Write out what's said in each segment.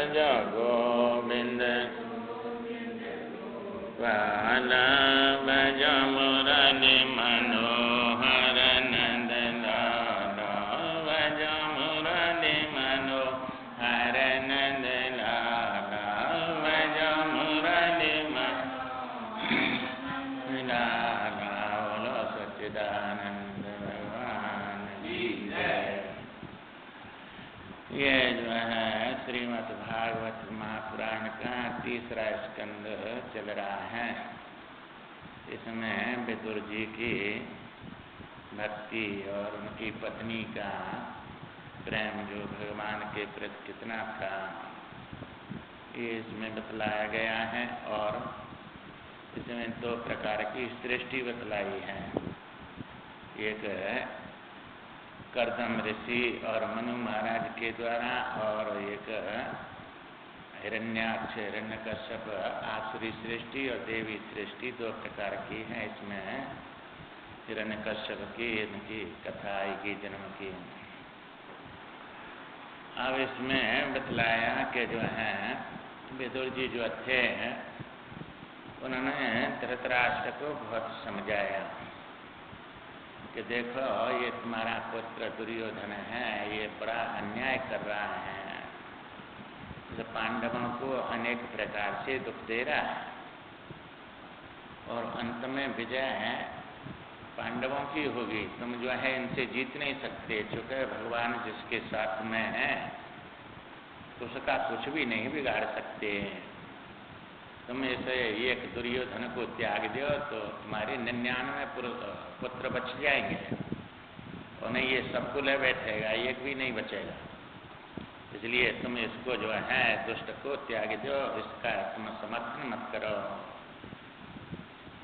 भज गोविंद गोपाल भज मुरली मनोहर नंद लाला भज मुरली मनोहर नंद लाला भज मुरली लाला बोलो सच्चिदानंद भगवान की जय। ये जो है श्रीमद् भागवत महापुराण का तीसरा स्कंद चल रहा है। इसमें विदुर जी की भक्ति और उनकी पत्नी का प्रेम जो भगवान के प्रति कितना था ये इसमें बतलाया गया है। और इसमें दो प्रकार की सृष्टि बतलाई है, एक कर्दम ऋषि और मनु महाराज के द्वारा, और एक हिरण्याक्ष हिरण्यकश्यप आसुरी सृष्टि और देवी सृष्टि दो प्रकार की है। इसमें हिरण्यकश्यप की इनकी कथा आएगी जन्म की। अब इसमें बतलाया कि जो है विदुर जी जो थे उन्होंने धृतराष्ट्र को बहुत समझाया कि देखो ये तुम्हारा पुत्र दुर्योधन है, ये बड़ा अन्याय कर रहा है, तो पांडवों को अनेक प्रकार से दुख दे रहा है और अंत में विजय पांडवों की होगी। तुम जो है इनसे जीत नहीं सकते, चूंकि भगवान जिसके साथ में है उसका कुछ भी नहीं बिगाड़ सकते। तुम ऐसे एक दुर्योधन को त्याग दो तो तुम्हारे 99 पुत्र बच जाएंगे और नहीं ये सबको ले बैठेगा, एक भी नहीं बचेगा। इसलिए तुम इसको जो है दुष्ट को त्याग दो, इसका तुम समर्थन मत करो।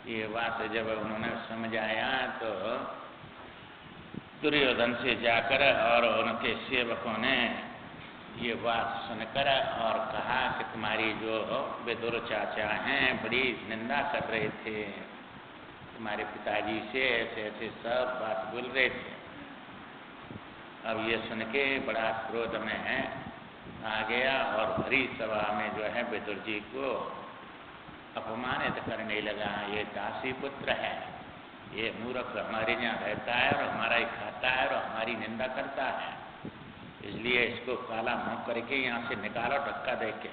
ये बात जब उन्होंने समझाया तो दुर्योधन से जाकर और उनके सेवकों ने ये बात सुनकर और कहा कि तुम्हारी जो विदुर चाचा हैं बड़ी निंदा कर रहे थे, तुम्हारे पिताजी से ऐसे ऐसे सब बात बोल रहे थे। अब ये सुन के बड़ा क्रोध में आ गया और भरी सभा में जो है विदुर जी को अपमानित करने लगा। ये दासी पुत्र है, ये मूर्ख हमारे यहाँ रहता है और हमारा ही खाता है और हमारी निंदा करता है, इसलिए इसको काला मुंह करके यहाँ से निकालो धक्का देके।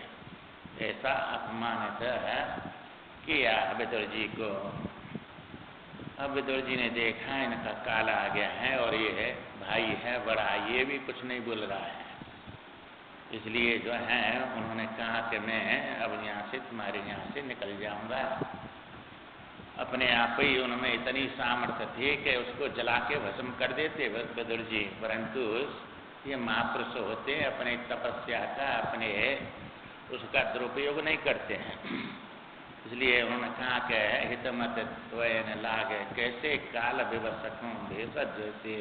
ऐसा अपमानित किया विदुर जी को। अब विदुर जी ने देखा इनका काला आ गया है और ये भाई है बड़ा, ये भी कुछ नहीं बोल रहा है। इसलिए जो है उन्होंने कहा कि मैं अब यहाँ से तुम्हारे यहाँ से निकल जाऊंगा। अपने आप ही उनमें इतनी सामर्थ्य थी कि उसको जला के भस्म कर देते विदुर जी, परंतु ये महापुरुष होते हैं, अपने तपस्या का अपने उसका दुरुपयोग नहीं करते हैं। इसलिए उन्होंने कहा कि हितमत त्वयन लागे कैसे काल विवशकों भेषज जैसे।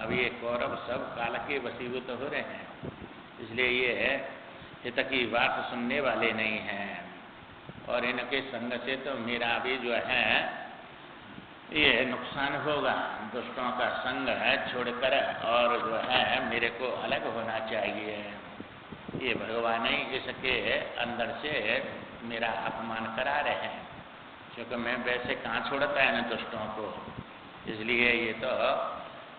अब ये कौरव सब काल के वशीभूत हो रहे हैं, इसलिए ये हित की बात सुनने वाले नहीं हैं और इनके संग से तो मेरा भी जो है ये नुकसान होगा। दुष्टों का संग है छोड़कर और जो है मेरे को अलग होना चाहिए। ये भगवान ही इसके अंदर से मेरा अपमान करा रहे हैं, क्योंकि मैं वैसे कहाँ छोड़ता है न दुष्टों को। इसलिए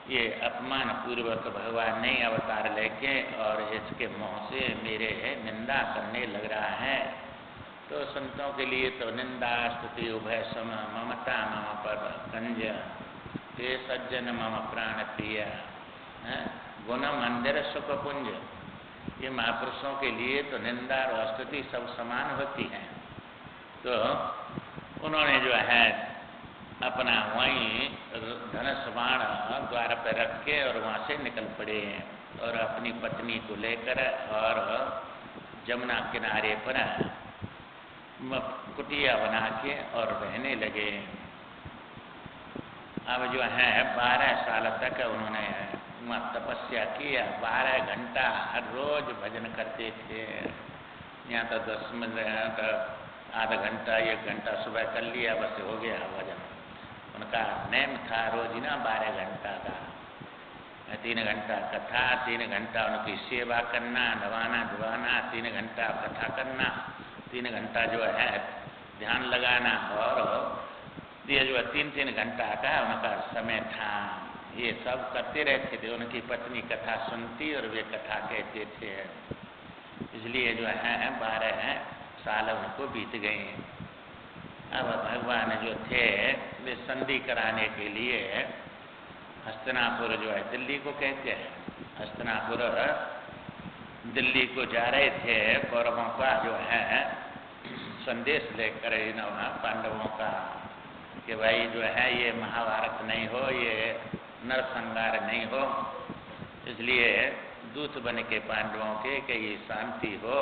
ये अपमान पूर्वक भगवान ने अवतार लेके और इसके मुँह से मेरे निंदा करने लग रहा है। तो संतों के लिए तो निंदा स्तुति उभय सम ममता मम पर कंज हे सज्जन मम प्राण प्रिय गुण मंदिर सुख पुंज। ये महापुरुषों के लिए तो निंदा और स्तुति सब समान होती है। तो उन्होंने जो है अपना वहीं धनुष बाण द्वार पर रख के और वहाँ से निकल पड़े और अपनी पत्नी को लेकर और जमुना किनारे पर कुटिया बना के और रहने लगे। अब जो है 12 साल तक उन्होंने तपस्या किया, 12 घंटा हर रोज भजन करते थे। यहाँ तो 10 मिनट आधा घंटा 1 घंटा सुबह कर लिया बस हो गया भजन। उनका नेम था रोज ना 12 घंटा का 3 घंटा कथा, 3 घंटा उनकी सेवा करना, नवाना धुआना, 3 घंटा कथा करना, 3 घंटा जो है ध्यान लगाना, और ये जो 3-3 घंटा का उनका समय था। ये सब करते रहते थे। उनकी पत्नी कथा सुनती और वे कथा कहते थे। इसलिए जो है 12 साल उनको बीत गए। अब भगवान जो थे वे संधि कराने के लिए हस्तिनापुर जो है दिल्ली को कहते हैं, हस्तिनापुर दिल्ली को जा रहे थे। कौरवों का जो है संदेश लेकर पांडवों का कि भाई जो है ये महाभारत नहीं हो, ये नरसंहार नहीं हो, इसलिए दूत बन के पांडवों के कि ये शांति हो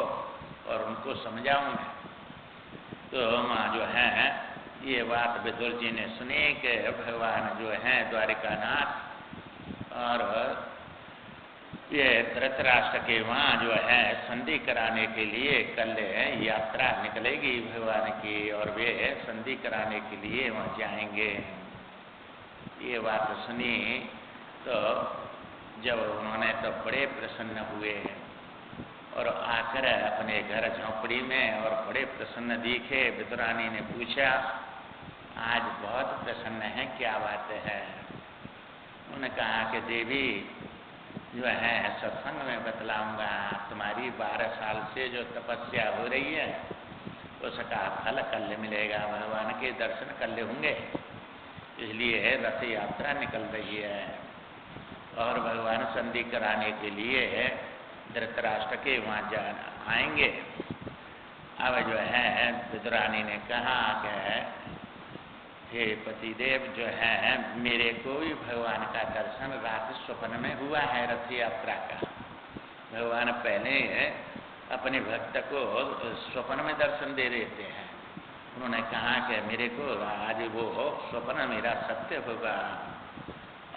और उनको समझाऊं। तो माँ जो है ये बात विदुर जी ने सुनी कि भगवान जो है द्वारिकानाथ और ये धृतराष्ट्र के वहाँ जो है संधि कराने के लिए कल यात्रा निकलेगी भगवान की, और वे संधि कराने के लिए वहाँ जाएंगे। ये बात सुनी तो जब उन्होंने तो बड़े प्रसन्न हुए और आकर अपने घर झोंपड़ी में और बड़े प्रसन्न दिखे। विदुरानी ने पूछा, आज बहुत प्रसन्न है, क्या बात है? उन्होंने कहा कि देवी जो है सत्संग में बतलाऊंगा, तुम्हारी 12 साल से जो तपस्या हो रही है उसका फल कल मिलेगा, भगवान के दर्शन कल होंगे, इसलिए रथ यात्रा निकल रही है और भगवान संधि कराने के लिए धृतराष्ट्र के वहाँ जाना आएंगे। अब जो है विदुरानी ने कहा कि हे पतिदेव जो है मेरे को भी भगवान का दर्शन रात स्वप्न में हुआ है रथ यात्रा का। भगवान पहले अपने भक्त को स्वप्न में दर्शन दे देते हैं। उन्होंने कहा कि मेरे को आज वो स्वप्न मेरा सत्य होगा,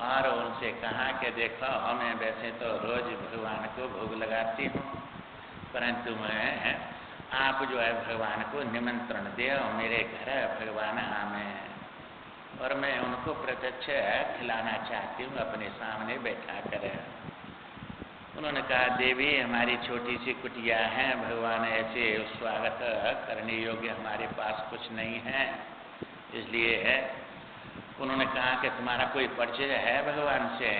और उनसे कहा कि देखो मैं वैसे तो रोज भगवान को भोग लगाती हूँ, परंतु मैं आप जो है भगवान को निमंत्रण दे मेरे घर भगवान आमे, और मैं उनको प्रत्यक्ष खिलाना चाहती हूँ अपने सामने बैठा कर। उन्होंने कहा देवी हमारी छोटी सी कुटिया है, भगवान ऐसे स्वागत करने योग्य हमारे पास कुछ नहीं है, इसलिए उन्होंने कहा कि तुम्हारा कोई परिचय है भगवान से?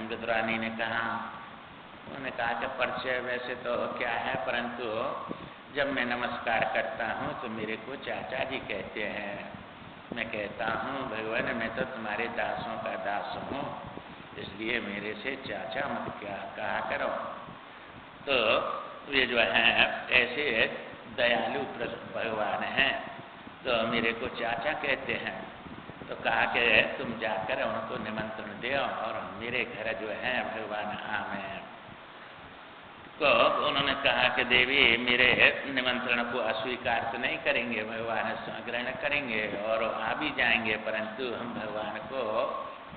विदुरानी ने कहा, उन्होंने कहा कि परिचय वैसे तो क्या है, परंतु जब मैं नमस्कार करता हूँ तो मेरे को चाचा जी कहते हैं। मैं कहता हूँ भगवान मैं तो तुम्हारे दासों का दास हूँ, इसलिए मेरे से चाचा मत क्या कहा करो। तो ये जो है ऐसे दयालु भगवान हैं, तो मेरे को चाचा कहते हैं। तो कहा कि तुम जाकर उनको निमंत्रण दो और मेरे घर जो है भगवान आमे। तो उन्होंने कहा कि देवी मेरे निमंत्रण को अस्वीकार तो नहीं करेंगे, भगवान ग्रहण करेंगे और आ भी जाएंगे, परंतु हम भगवान को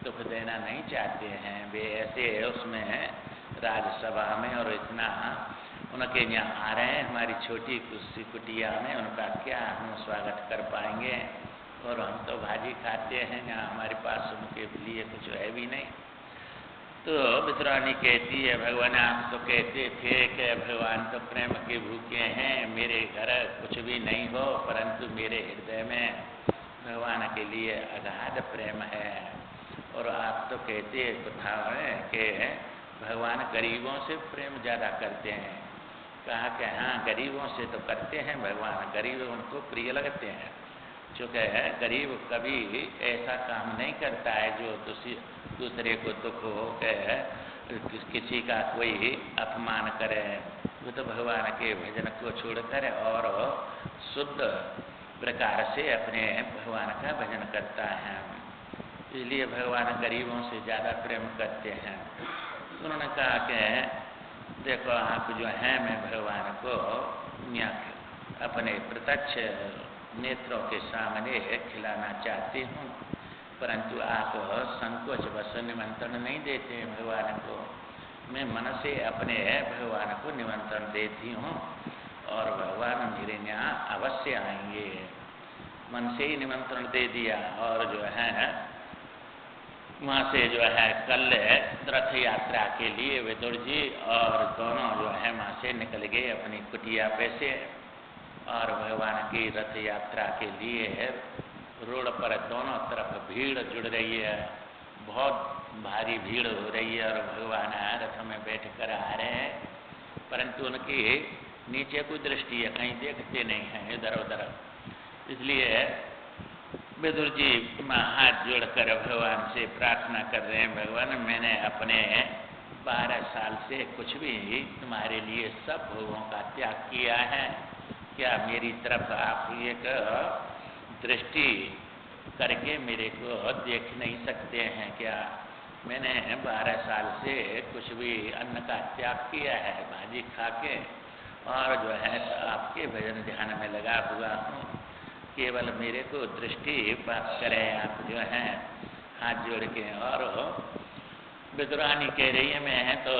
दुख देना नहीं चाहते हैं। वे ऐसे उसमें राजसभा में और इतना उनके यहाँ आ रहे हैं हमारी छोटी सी कुटिया में, उनका क्या हम स्वागत कर पाएंगे, और हम तो भाजी खाते हैं, यहाँ हमारे पास उनके लिए कुछ है भी नहीं। तो विदुरानी कहती है भगवान आप तो कहते थे कि भगवान तो प्रेम के भूखे हैं, मेरे घर कुछ भी नहीं हो, परंतु मेरे हृदय में भगवान के लिए अगाध प्रेम है। और आप तो कहते कथा है कि भगवान गरीबों से प्रेम ज़्यादा करते हैं। कहा कि हाँ गरीबों से तो करते हैं भगवान, गरीब उनको प्रिय लगते हैं, चूँकि गरीब कभी ऐसा काम नहीं करता है जो दूसरे को दुख हो के किसी का कोई अपमान करे। वो तो भगवान के भजन को छोड़कर और शुद्ध प्रकार से अपने भगवान का भजन करता है, इसलिए भगवान गरीबों से ज़्यादा प्रेम करते हैं। उन्होंने कहा कि देखो आप जो हैं मैं भगवान को अपने प्रत्यक्ष नेत्रों के सामने खिलाना चाहती हूँ, परंतु आप संकोच बस निमंत्रण नहीं देते भगवान को। मैं मन से अपने भगवान को निमंत्रण देती हूँ और भगवान मेरे यहाँ अवश्य आएंगे। मन से ही निमंत्रण दे दिया और जो है वहाँ से जो है कल रथ यात्रा के लिए विदुर जी और दोनों जो है वहाँ से निकल गए अपनी कुटिया पे से, और भगवान की रथ यात्रा के लिए रोड पर दोनों तरफ भीड़ जुड़ रही है, बहुत भारी भीड़ हो रही है, और भगवान रथ में बैठ कर आ रहे हैं, परंतु उनकी नीचे कोई दृष्टि है, कहीं देखते नहीं हैं इधर उधर। इसलिए विदुर जी हाथ जोड़कर भगवान से प्रार्थना कर रहे हैं, भगवान मैंने अपने 12 साल से कुछ भी तुम्हारे लिए सब भोगों का त्याग किया है, क्या मेरी तरफ आप एक दृष्टि करके मेरे को देख नहीं सकते हैं क्या? मैंने 12 साल से कुछ भी अन्न का त्याग किया है, भाजी खा के, और जो है आपके भजन ध्यान में लगा हुआ हूँ, केवल मेरे को दृष्टि प्राप्त करें आप जो हैं हाथ जोड़ के। और विदुरानी कह रही है मैं तो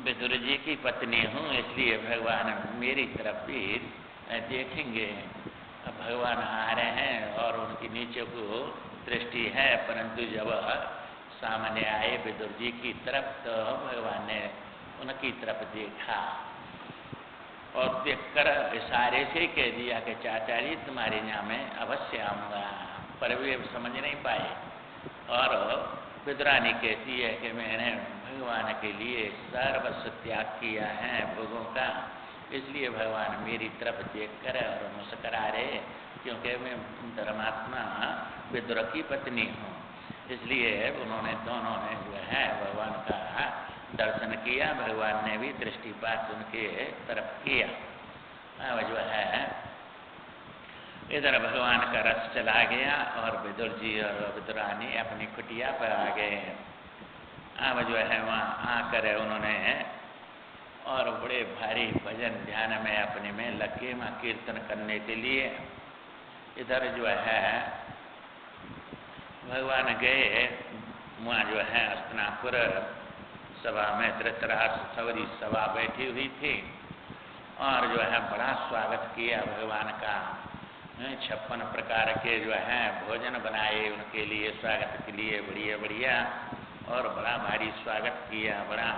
विदुर जी की पत्नी हूँ, इसलिए भगवान मेरी तरफ भी देखेंगे। अब भगवान आ रहे हैं और उनकी नीचे को दृष्टि है, परंतु जब सामने आए विदुर जी की तरफ तो भगवान ने उनकी तरफ देखा और देखकर इशारे से कह दिया कि चाचा जी तुम्हारे यहाँ मैं अवश्य आऊँगा, पर वे समझ नहीं पाए। और विदुरानी कहती है कि मैंने भगवान के लिए सर्वस्व त्याग किया है भोगों का, इसलिए भगवान मेरी तरफ देखकर और मुस्करा रहे, क्योंकि मैं धर्मात्मा विदुर की पत्नी हूँ। इसलिए उन्होंने दोनों ने जो है भगवान का दर्शन किया, भगवान ने भी दृष्टिपात उनके तरफ किया। अब जो है इधर भगवान का रथ चला गया और विदुर जी और विदुरानी अपनी कुटिया पर आ गए। अब जो है वहाँ आकर उन्होंने और बड़े भारी भजन ध्यान में अपने में लगे वहाँ कीर्तन करने के लिए। इधर जो है भगवान गए, वहाँ जो है हस्तिनापुर सभा में धृतराष्ट्र सवरी सभा बैठी हुई थी, और जो है बड़ा स्वागत किया भगवान का। 56 प्रकार के जो है भोजन बनाए उनके लिए, स्वागत के लिए बढ़िया बढ़िया, और बड़ा भारी स्वागत किया, बड़ा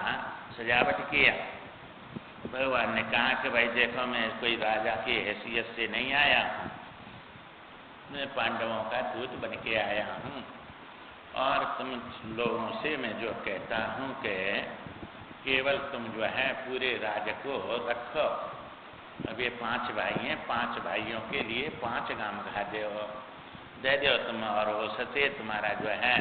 सजावट किया। भगवान ने कहा कि भाई देखो मैं कोई राजा की हैसियत से नहीं आया, मैं पांडवों का दूत बन के आया हूँ, और तुम लोगों से मैं जो कहता हूँ कि केवल तुम जो है पूरे राज्य को रखो। अब ये 5 भाई हैं, 5 भाइयों के लिए 5 गांव दे दो तुम, और हो सके तुम्हारा जो है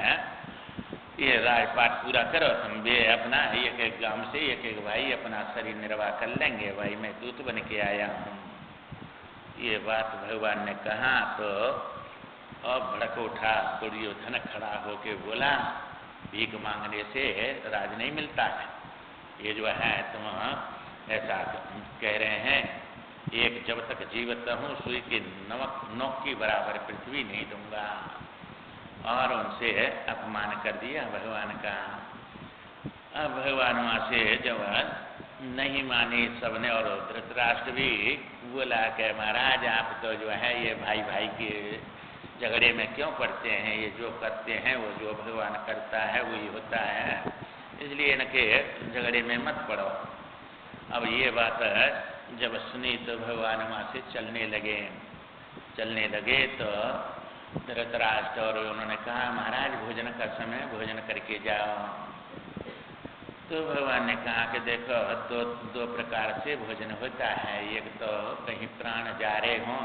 ये राजपाट पूरा करो तुम भी, अपना एक एक गांव से एक एक भाई अपना शरीर निर्वाह कर लेंगे, भाई मैं दूत बन के आया हूँ। ये बात भगवान ने कहा तो और भड़क उठा दुर्योधन, खड़ा होके बोला भीख मांगने से राज नहीं मिलता है, ये जो है तुम ऐसा कह रहे हैं, एक जब तक जीवित हूँ सुई के नोक की बराबर पृथ्वी नहीं दूंगा, और उनसे अपमान कर दिया भगवान का। अब भगवान वहाँ से जब नहीं मानी सबने, और धृतराष्ट्र भी बोला कि महाराज आप तो जो है ये भाई भाई के झगड़े में क्यों पड़ते हैं, ये जो करते हैं वो जो भगवान करता है वही होता है, इसलिए इनके झगड़े में मत पड़ो। अब ये बात जब सुनी तो भगवान वहाँ से चलने लगे तो धृतराष्ट्र और उन्होंने कहा महाराज भोजन का समय, भोजन करके जाओ। तो भगवान ने कहा कि देखो दो प्रकार से भोजन होता है, एक तो कहीं प्राण जा रहे हों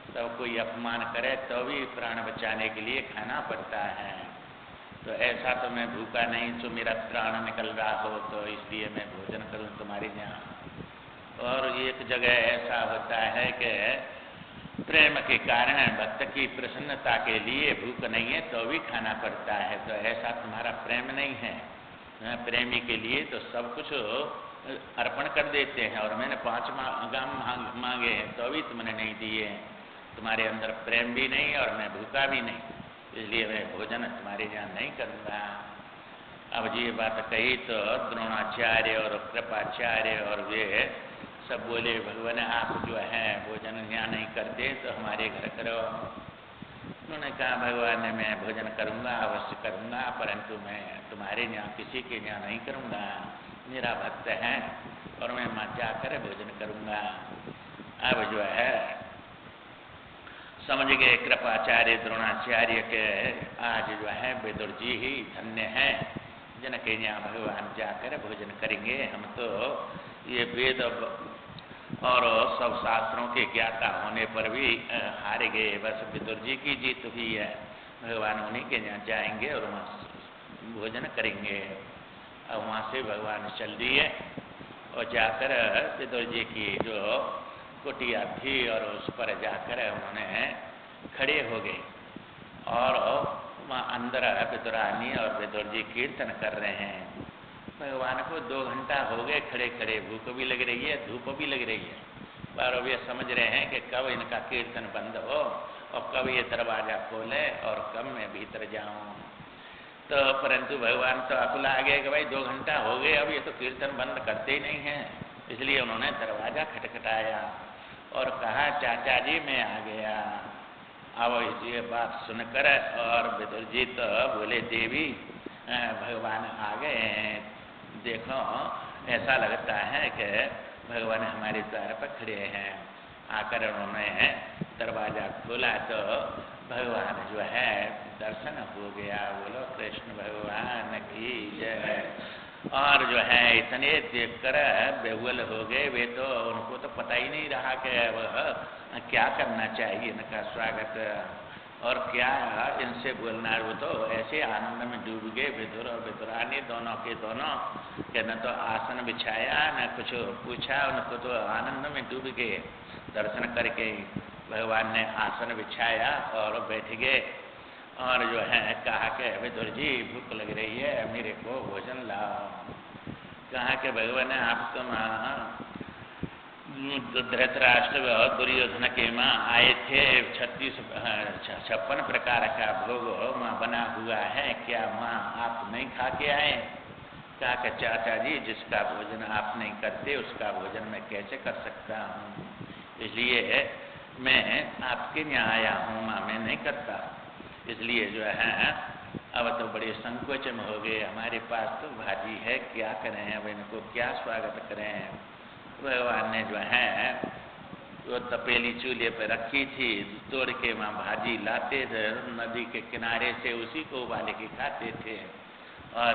तो कोई अपमान करे तो भी प्राण बचाने के लिए खाना पड़ता है, तो ऐसा तो मैं भूखा नहीं तो मेरा प्राण निकल रहा हो तो इसलिए मैं भोजन करूं तुम्हारे यहाँ। और एक जगह ऐसा होता है कि प्रेम के कारण भक्त की प्रसन्नता के लिए भूख नहीं है तो भी खाना पड़ता है, तो ऐसा तुम्हारा प्रेम नहीं है। प्रेमी के लिए तो सब कुछ अर्पण कर देते हैं, और मैंने 5 गाम मांगे हैं तो भी तुमने नहीं दिए, तुम्हारे अंदर प्रेम भी नहीं और मैं भूखा भी नहीं, इसलिए मैं भोजन तुम्हारे यहाँ नहीं करूँगा। अब ये बात कही तो द्रोणाचार्य और कृपाचार्य और वे सब बोले भगवान आप जो है भोजन यहाँ नहीं करते तो हमारे घर करो। उन्होंने कहा भगवान ने मैं भोजन करूँगा, अवश्य करूँगा, परंतु मैं तुम्हारे यहाँ किसी के यहाँ नहीं करूँगा, मेरा भक्त है और मैं वहाँ जाकर भोजन करूँगा। अब जो है समझ गए कृपाचार्य द्रोणाचार्य के आज जो है विदुर जी ही धन्य हैं जिनके यहाँ भगवान जाकर भोजन करेंगे। हम तो ये वेद और सब शास्त्रों के ज्ञाता होने पर भी हार गए, बस विदुर जी की जीत हुई है। भगवान उन्हीं के यहाँ जाएंगे और वहाँ भोजन करेंगे। अब वहाँ से भगवान चल दिए और जाकर विदुर जी की जो कुटिया थी और उस पर जाकर उन्होंने खड़े हो गए और वहाँ अंदर विदुरानी और विदुर जी कीर्तन कर रहे हैं। भगवान को 2 घंटा हो गए खड़े खड़े, भूख भी लग रही है, धूप भी लग रही है, पर वे समझ रहे हैं कि कब इनका कीर्तन बंद हो और कब ये दरवाजा खोले और कब मैं भीतर जाऊं। तो परंतु भगवान तो अकुला आ गए कि भाई 2 घंटा हो गए, अब ये तो कीर्तन बंद करते ही नहीं हैं। इसलिए उन्होंने दरवाजा खटखटाया और कहा चाचा जी मैं आ गया। अब ये बात सुनकर और विदुर जी तो बोले देवी भगवान आ गए हैं, देखो ऐसा लगता है कि भगवान हमारे द्वार पर खड़े हैं। आकर उन्होंने दरवाजा खोला तो भगवान जो है दर्शन हो गया। बोलो कृष्ण भगवान की जय। और जो है इतने देखकर बेहुल हो गए, वे तो उनको तो पता ही नहीं रहा कि वह क्या करना चाहिए इनका स्वागत और क्या इनसे बोलना है। वो तो ऐसे आनंद में डूब गए विदुर और विदुरानी दोनों के दोनों कि न तो आसन बिछाया न कुछ पूछा, उनको तो आनंद में डूब गए। दर्शन करके भगवान ने आसन बिछाया और बैठ गए और जो है कहा कि विदुर जी भूख लग रही है, मेरे को भोजन लाओ। कहा कि भगवान आप तुम धृतराष्ट्र और दुर्योधन के माँ आए थे, 56 प्रकार का भोग माँ बना हुआ है, क्या माँ आप नहीं खा के आए? कहा कि चाचा जी जिसका भोजन आप नहीं करते उसका भोजन मैं कैसे कर सकता हूँ, इसलिए मैं आपके यहाँ आया हूँ, माँ मैं नहीं करता। इसलिए जो है अब तो बड़े संकोच में हो गए, हमारे पास तो भाजी है, क्या करें, अब इनको क्या स्वागत करें। भगवान ने जो है वो तपेली चूल्हे पर रखी थी, तोड़ के वहाँ भाजी लाते थे नदी के किनारे से, उसी को उबाल के खाते थे और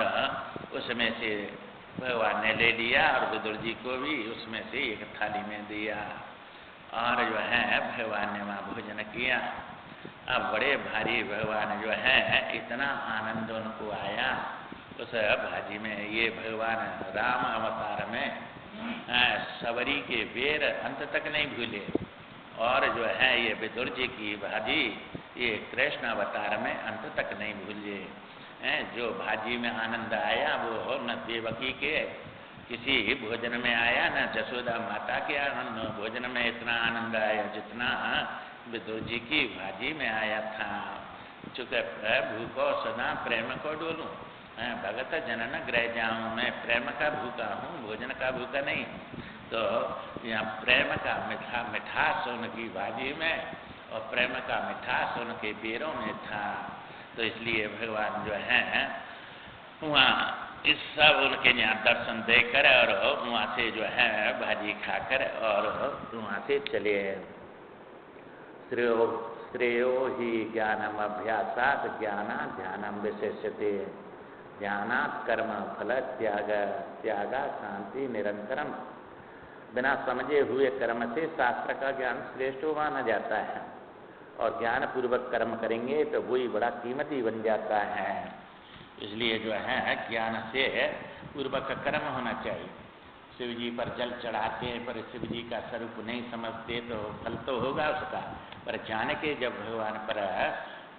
उसमें से भगवान ने ले लिया और विदुर जी को भी उसमें से एक थाली में दिया और जो है भगवान ने वहाँ भोजन किया। अब बड़े भारी भगवान जो है इतना आनंद उनको आया उस भाजी में। ये भगवान राम अवतार में सबरी के बेर अंत तक नहीं भूले और जो है ये विदुर जी की भाजी ये कृष्ण अवतार में अंत तक नहीं भूले। जो भाजी में आनंद आया वो न देवकी के किसी भोजन में आया न जसोदा माता के आनंद भोजन में इतना आनंद आया जितना विदुर जी की भाजी में आया था। चूँकि भूखो सदा प्रेम को डोलूं, भगत जनन ग्रह जाऊं, मैं प्रेम का भूखा हूँ, भोजन का भूखा नहीं। तो यहाँ प्रेम का मिठास उनकी भाजी में और प्रेम का मिठास उनके बेरों में था। तो इसलिए भगवान जो है वहाँ इस सब उनके यहाँ दर्शन देकर और वहाँ से जो है भाजी खाकर और वहाँ से चले। श्रेयो ही ज्ञानम अभ्यासात ज्ञाना ध्यानम विशेष्यते, ध्यानात् कर्म फल त्यागा शांति निरंतरम। बिना समझे हुए कर्म से शास्त्र का ज्ञान श्रेष्ठ माना जाता है और ज्ञान पूर्वक कर्म करेंगे तो वही बड़ा कीमती बन जाता है। इसलिए जो है ज्ञान से पूर्वक कर्म होना चाहिए। शिव जी पर जल चढ़ाते हैं पर शिव जी का स्वरूप नहीं समझते तो फल तो होगा उसका, पर जान के जब भगवान पर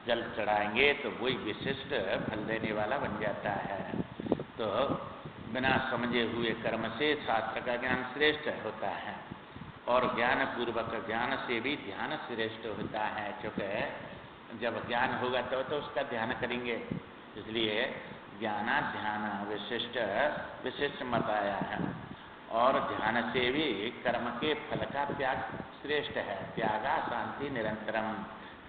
जल चढ़ाएंगे तो वही विशिष्ट फल देने वाला बन जाता है। तो बिना समझे हुए कर्म से शास्त्र का ज्ञान श्रेष्ठ होता है और ज्ञान पूर्वक ज्ञान से भी ध्यान श्रेष्ठ होता है। क्योंकि जब ज्ञान होगा तो उसका ध्यान करेंगे। इसलिए ज्ञाना ध्यान विशिष्ट मत आया है और ध्यान से भी कर्म के फल का त्याग श्रेष्ठ है। त्यागा शांति निरंतरम,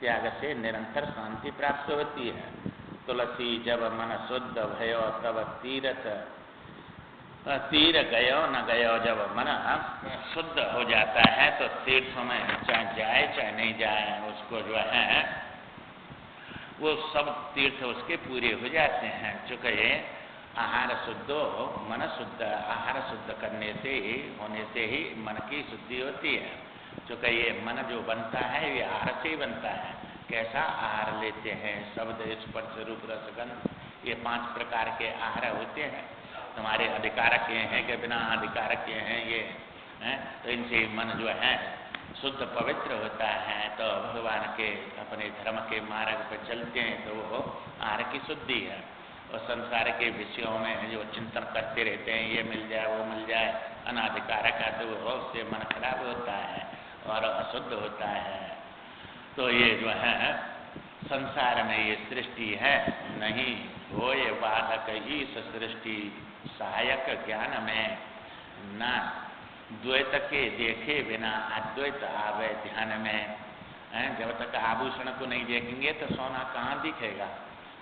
त्याग से निरंतर शांति प्राप्त होती है। तुलसी जब मन शुद्ध भयो तब तीर्थ तीर गयो न गयो, जब मन शुद्ध हो जाता है तो तीर्थों में चाहे जाए चाहे नहीं जाए, उसको जो है वो सब तीर्थ उसके पूरे हो जाते हैं। चूँकि आहार शुद्ध हो मन शुद्ध, आहार शुद्ध करने से ही होने से ही मन की शुद्धि होती है। चूँकि ये मन जो बनता है ये आहार से ही बनता है। कैसा आहार लेते हैं, शब्द स्पर्श रूप रस गंध, ये 5 प्रकार के आहार होते हैं। तुम्हारे अधिकारक ये हैं कि बिना अधिकारक ये हैं ये हैं, तो इनसे मन जो है शुद्ध पवित्र होता है। तो भगवान के अपने धर्म के मार्ग पर चलते हैं तो वो आहार की शुद्धि है। और संसार के विषयों में जो चिंतन करते रहते हैं, ये मिल जाए वो मिल जाए, अनाधिकारक है, तो वो उससे मन खराब होता है और अशुद्ध होता है। तो ये जो है संसार में ये सृष्टि है नहीं हो, ये बाधक ही सृष्टि सहायक ज्ञान में न द्वैत के देखे बिना अद्वैत आवे ध्यान में। जब तक आभूषण को नहीं देखेंगे तो सोना कहाँ दिखेगा।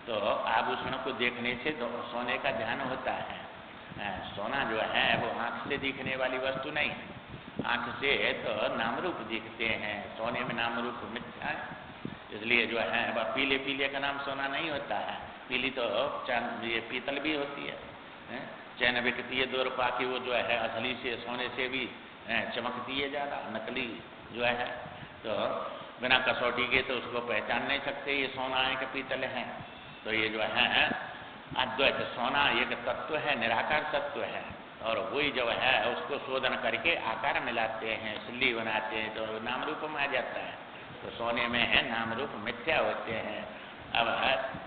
तो आभूषण को देखने से तो सोने का ध्यान होता है। सोना जो है वो आँख से दिखने वाली वस्तु नहीं, आँख से तो नाम रूप दिखते हैं। सोने में नाम रूप मिथ्या है, इसलिए जो है वह पीले पीले का नाम सोना नहीं होता है। पीली तो चांद ये पीतल भी होती है, चैन बिकती है 2 रुपया की, वो जो है असली से सोने से भी चमकती है ज़्यादा। नकली जो है तो बिना कसौटी के तो उसको पहचान नहीं सकते ये सोना है कि पीतल है। तो ये जो है अद्वैत सोना एक तत्व है, निराकार तत्व है, और वही जो है उसको शोधन करके आकार मिलाते हैं, सिल्ली बनाते हैं तो नाम रूप में आ जाता है। तो सोने में है नाम रूप मिथ्या होते हैं। अब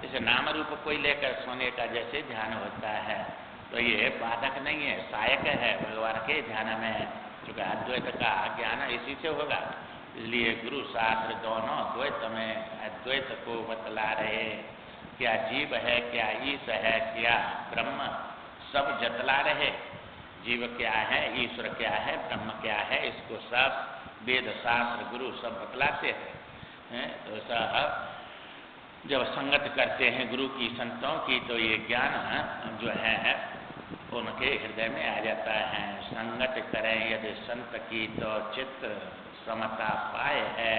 इस नाम रूप को लेकर सोने का जैसे ध्यान होता है तो ये बाधक नहीं है, सहायक है भगवान के ध्यान में। चूँकि अद्वैत का ज्ञान इसी से होगा, इसलिए गुरु शास्त्र दोनों द्वैत में अद्वैत को बतला रहे। क्या जीव है, क्या ईश है, क्या ब्रह्म, सब जतला रहे। जीव क्या है, ईश्वर क्या है, ब्रह्म क्या है, इसको सब वेद शास्त्र गुरु सब बतलाते हैं। तो सब जब संगत करते हैं गुरु की संतों की तो ये ज्ञान जो है उनके हृदय में आ जाता है। संगत करें यदि संत की तो चित्त समता पाए है।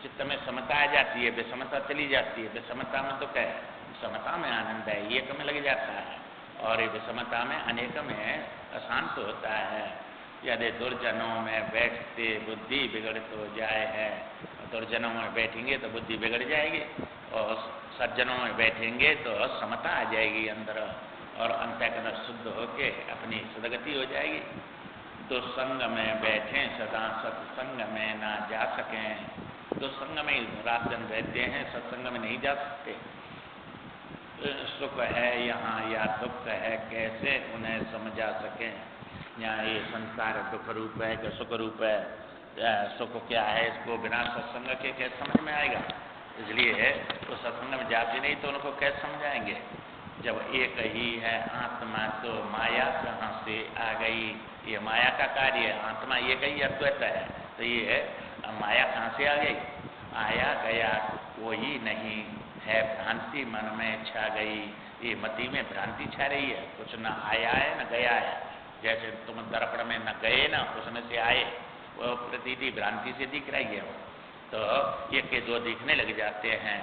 चित्त में समता आ जाती है, विषमता चली जाती है। विषमता में तो क्या है, समता में आनंद है, एक में लग जाता है, और ये विषमता में अनेक में अशांत होता है। यदि दुर्जनों में बैठते बुद्धि बिगड़ तो जाए है। दुर्जनों में बैठेंगे तो बुद्धि बिगड़ जाएगी, और सज्जनों में बैठेंगे तो समता आ जाएगी अंदर, और अंतःकरण शुद्ध होके अपनी सदगति हो जाएगी। तो संग में बैठें सदा सत्संग में ना जा सकें। तो संग में रात दिन रहते हैं, सत्संग में नहीं जा सकते। सुख है यहाँ या दुख है, कैसे उन्हें समझा सकें। यहाँ ये संसार दुख रूप है कि सुख रूप है, सुख क्या है, इसको बिना सत्संग के कैसे समझ में आएगा। इसलिए तो सत्संग में जाते नहीं तो उनको कैसे समझाएंगे। जब एक ही है आत्मा तो माया कहाँ से आ गई। ये माया का कार्य है, आत्मा एक ही अद्वैत है, तो ये माया कहाँ से आ गई। आया गया कोई नहीं है, भ्रांति मन में छा गई। ये मति में भ्रांति छा रही है, कुछ न आया है न गया है। जैसे तुम दर्पण में न गए न उसमें से आए, वो प्रतीति भ्रांति से दिख रही है। तो एक के दो दिखने लग जाते हैं।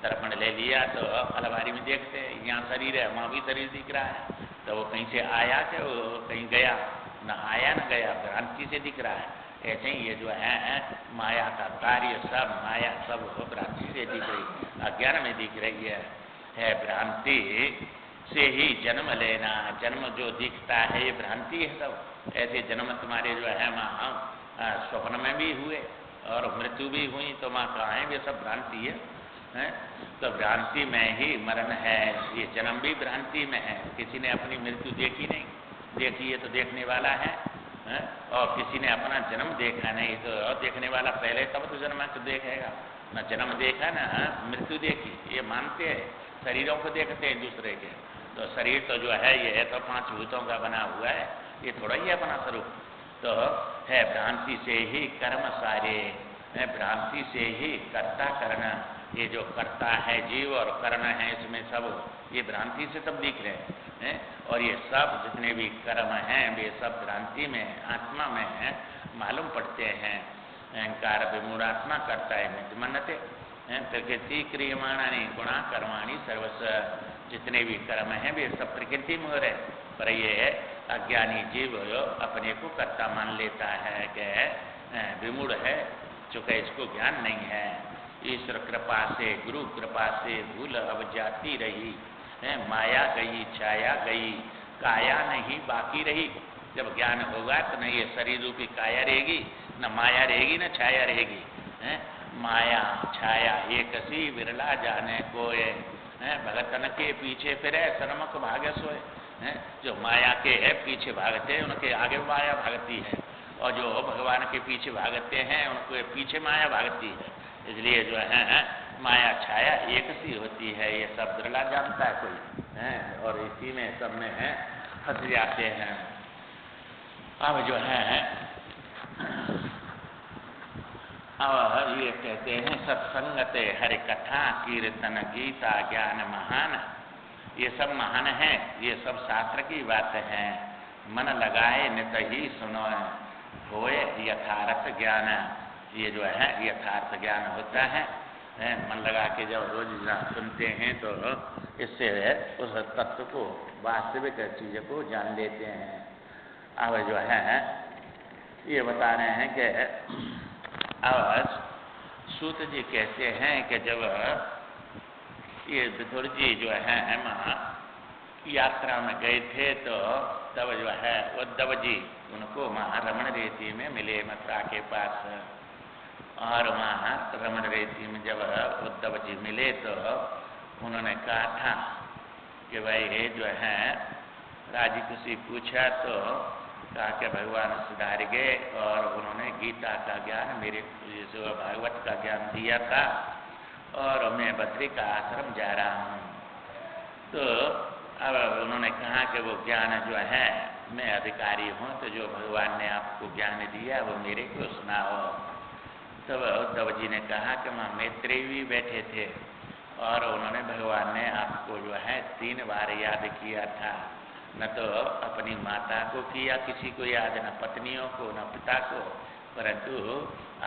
दर्पण ले लिया तो अलमारी में देखते हैं, यहाँ शरीर है वहाँ भी शरीर दिख रहा है, तो वो कहीं से आया कि वो कहीं गया, न आया न गया, भ्रांति से दिख रहा है। ऐसे ही ये जो है माया का कार्य सब माया सब भ्रांति से दिख रही, अज्ञान में दिख रही है। भ्रांति से ही जन्म लेना, जन्म जो दिखता है ये भ्रांति है सब। ऐसे जन्म तुम्हारे जो है वहाँ स्वप्न में भी हुए और मृत्यु भी हुई, तो माँ कहाँ है, ये सब भ्रांति है। तो भ्रांति में ही मरण है, ये जन्म भी भ्रांति में है। किसी ने अपनी मृत्यु देखी नहीं, देखी है तो देखने वाला है, और किसी ने अपना जन्म देखा नहीं तो देखने वाला पहले तब तो जन्म तो देखेगा। न जन्म देखा न मृत्यु देखी, ये मानते हैं। शरीरों को देखते हैं दूसरे के, तो शरीर तो जो है ये तो 5 भूतों का बना हुआ है, ये थोड़ा ही अपना स्वरूप तो है। भ्रांति से ही कर्म सारे, भ्रांति से ही कर्ता करना, ये जो कर्ता है जीव और कर्ण है इसमें सब ये भ्रांति से सब दिख रहे हैं। और ये सब जितने भी कर्म हैं वे सब भ्रांति में आत्मा में मालूम पड़ते हैं। अहंकार विमूढ़ात्मा करता है मनते प्रकृति क्रियमाणानि गुणा कर्माणि सर्वस्व, जितने भी कर्म हैं वे सब प्रकृति में हो रहे, पर ये अज्ञानी जीव अपने को कर्ता मान लेता है कि विमूढ़ है, चूँकि इसको ज्ञान नहीं है। ईश्वर कृपा से गुरु कृपा से भूल अब जाती रही, माया गई छाया गई काया नहीं बाकी रही। जब ज्ञान होगा तो न ये शरीर रूपी काया रहेगी, न माया रहेगी, न छाया रहेगी। माया छाया एक सी विरला जाने कोय, भगतन के पीछे फिरे सनमुख भागे सोए। जो माया के पीछे भागते हैं उनके आगे माया भागती है, और जो भगवान के पीछे भागते हैं उनके पीछे माया भागती है। इसलिए जो है माया छाया एक सी होती है, ये सब विरला जानता है कोई, और इसी में सब में फंस जाते हैं। अब जो है अब ये कहते हैं सत्संगते हरि कथा कीर्तन गीता ज्ञान महान, ये सब महान है, ये सब शास्त्र की बात है। मन लगाए नित ही सुनो होए यथार्थ ज्ञान, ये जो है यथार्थ ज्ञान होता है। मन लगा के जब रोज सुनते हैं तो इससे उस तत्व को वास्तविक चीज को जान लेते हैं। अब जो है ये बता रहे हैं कि अब सूत जी कहते हैं कि जब ये विदुर जी जो है यात्रा में गए थे तो तब जो है उद्धव जी उनको वहाँ रमण रेती में मिले मथुरा के पास। और वहाँ रमण रेती में जब उद्धव जी मिले तो उन्होंने कहा था कि भाई जो है राजी खुशी पूछा तो कहा कि भगवान सुधार गए, और उन्होंने गीता का ज्ञान मेरे जो भागवत का ज्ञान दिया था, और मैं बद्री का आश्रम जा रहा हूँ। तो अब उन्होंने कहा कि वो ज्ञान जो है मैं अधिकारी हूँ, तो जो भगवान ने आपको ज्ञान दिया वो मेरे को सुनाओ। तब उद्धव जी ने कहा कि वहाँ मैत्रेय भी बैठे थे, और उन्होंने भगवान ने आपको जो है 3 बार याद किया था, न तो अपनी माता को किया किसी को याद, न पत्नियों को, न पिता को, परंतु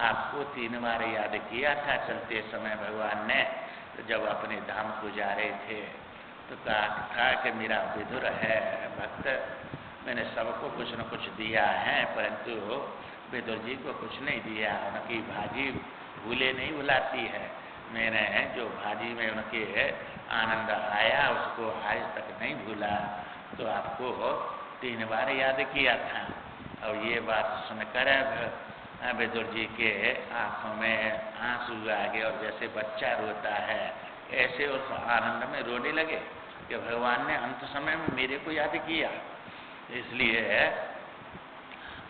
आपको 3 बार याद किया था चलते समय भगवान ने। तो जब अपने धाम को जा रहे थे तो कहा था कि मेरा विदुर है भक्त, मैंने सबको कुछ न कुछ दिया है, परंतु विदुर जी को कुछ नहीं दिया। उनकी भाजी भूले नहीं भुलाती है, मैंने जो भाजी में उनके आनंद आया उसको आज तक नहीं भूला। तो आपको 3 बार याद किया था। और ये बात सुनकर विदुर जी के आंखों में आंसू आ गए, और जैसे बच्चा रोता है ऐसे उस आनंद में रोने लगे कि भगवान ने अंत समय में मेरे को याद किया। इसलिए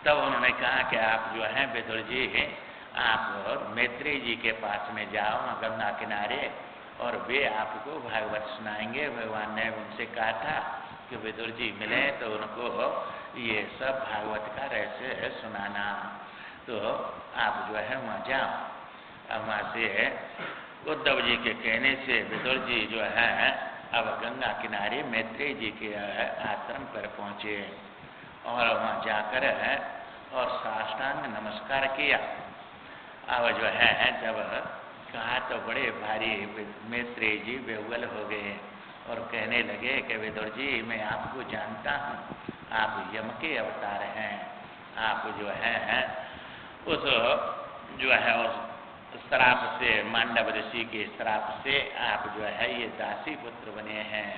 तब उन्होंने कहा कि आप जो है विदुर जी आप मैत्रेय जी के पास में जाओ गंगा किनारे, और वे आपको भागवत सुनाएंगे। भगवान ने उनसे कहा था कि विदुर जी मिले तो उनको ये सब भागवत का रहस्य सुनाना, तो आप जो है वहाँ जाओ। अब वहाँ से उद्धव जी के कहने से विदुर जी जो है अब गंगा किनारे मैत्रेय जी के आश्रम पर पहुँचे, और वहाँ जाकर और साष्टांग नमस्कार किया। अब जो है जब कहा तो बड़े भारी मैत्रेय जी बेहुल हो गए, और कहने लगे कि विदुर जी मैं आपको जानता हूँ, आप यम के अवतार हैं। आप जो है उस श्राप से, मांडव ऋषि के श्राप से आप जो है ये दासी पुत्र बने हैं।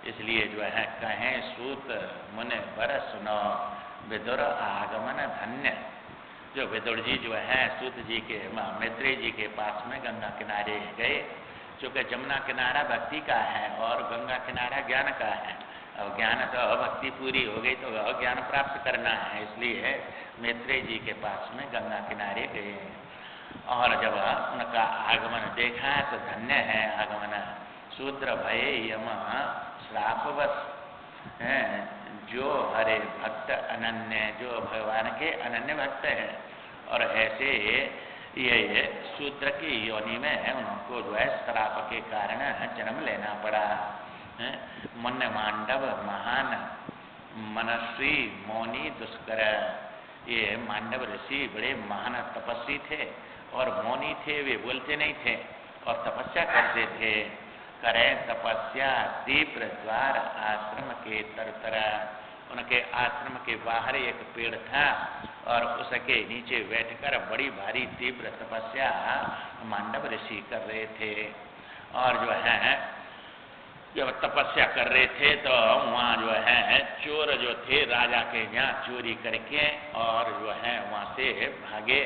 इसलिए जो है कहें सूत मुने बर सुनो विदुर आगमन धन्य। जो विदुर जी जो है सूत जी के मैत्रेय जी के पास में गंगा किनारे गए, चूँकि जमुना किनारा भक्ति का है और गंगा किनारा ज्ञान का है। अब ज्ञान तो भक्ति पूरी हो गई तो ज्ञान प्राप्त करना है, इसलिए मैत्रेय जी के पास में गंगा किनारे गए। और जब उनका आगमन देखा तो धन्य है आगमन, शूद्र भय यम श्रापवश हैं, जो हरे भक्त अनन्य, जो भगवान के अनन्य भक्त हैं। और ऐसे ये शूद्र की योनि में उनको जो है श्राप के कारण जन्म लेना पड़ा। मन मांडव महान मनस्वी मौनी दुष्कर। ये मांडव ऋषि बड़े महान तपस्वी थे और मौनी थे, वे बोलते नहीं थे और तपस्या करते थे। करें तपस्या तीव्र द्वार आश्रम के तरतरा। उनके आश्रम के बाहर एक पेड़ था और उसके नीचे बैठकर बड़ी भारी तीव्र तपस्या मांडव ऋषि कर रहे थे। और जो है जब तपस्या कर रहे थे तो वहाँ जो है चोर जो थे राजा के यहाँ चोरी करके और जो है वहाँ से भागे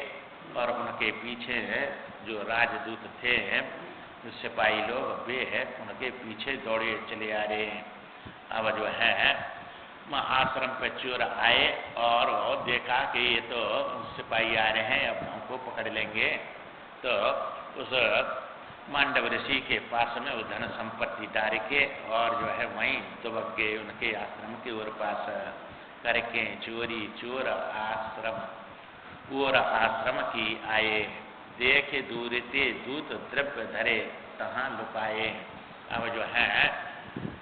और उनके पीछे जो राजदूत थे सिपाही लोग वे उनके पीछे दौड़े चले आ रहे। अब जो है आश्रम पे चोर आए और देखा कि ये तो सिपाही आ रहे हैं, अब हमको पकड़ लेंगे। तो उस मांडव ऋषि के पास में वो धन संपत्ति डाल के और जो है वहीं दुबक के उनके आश्रम के ओर पास करके चोरी चोर आश्रम की आए। देखे दूरते दूत द्रव्य धरे तहाँ लुकाए। अब जो है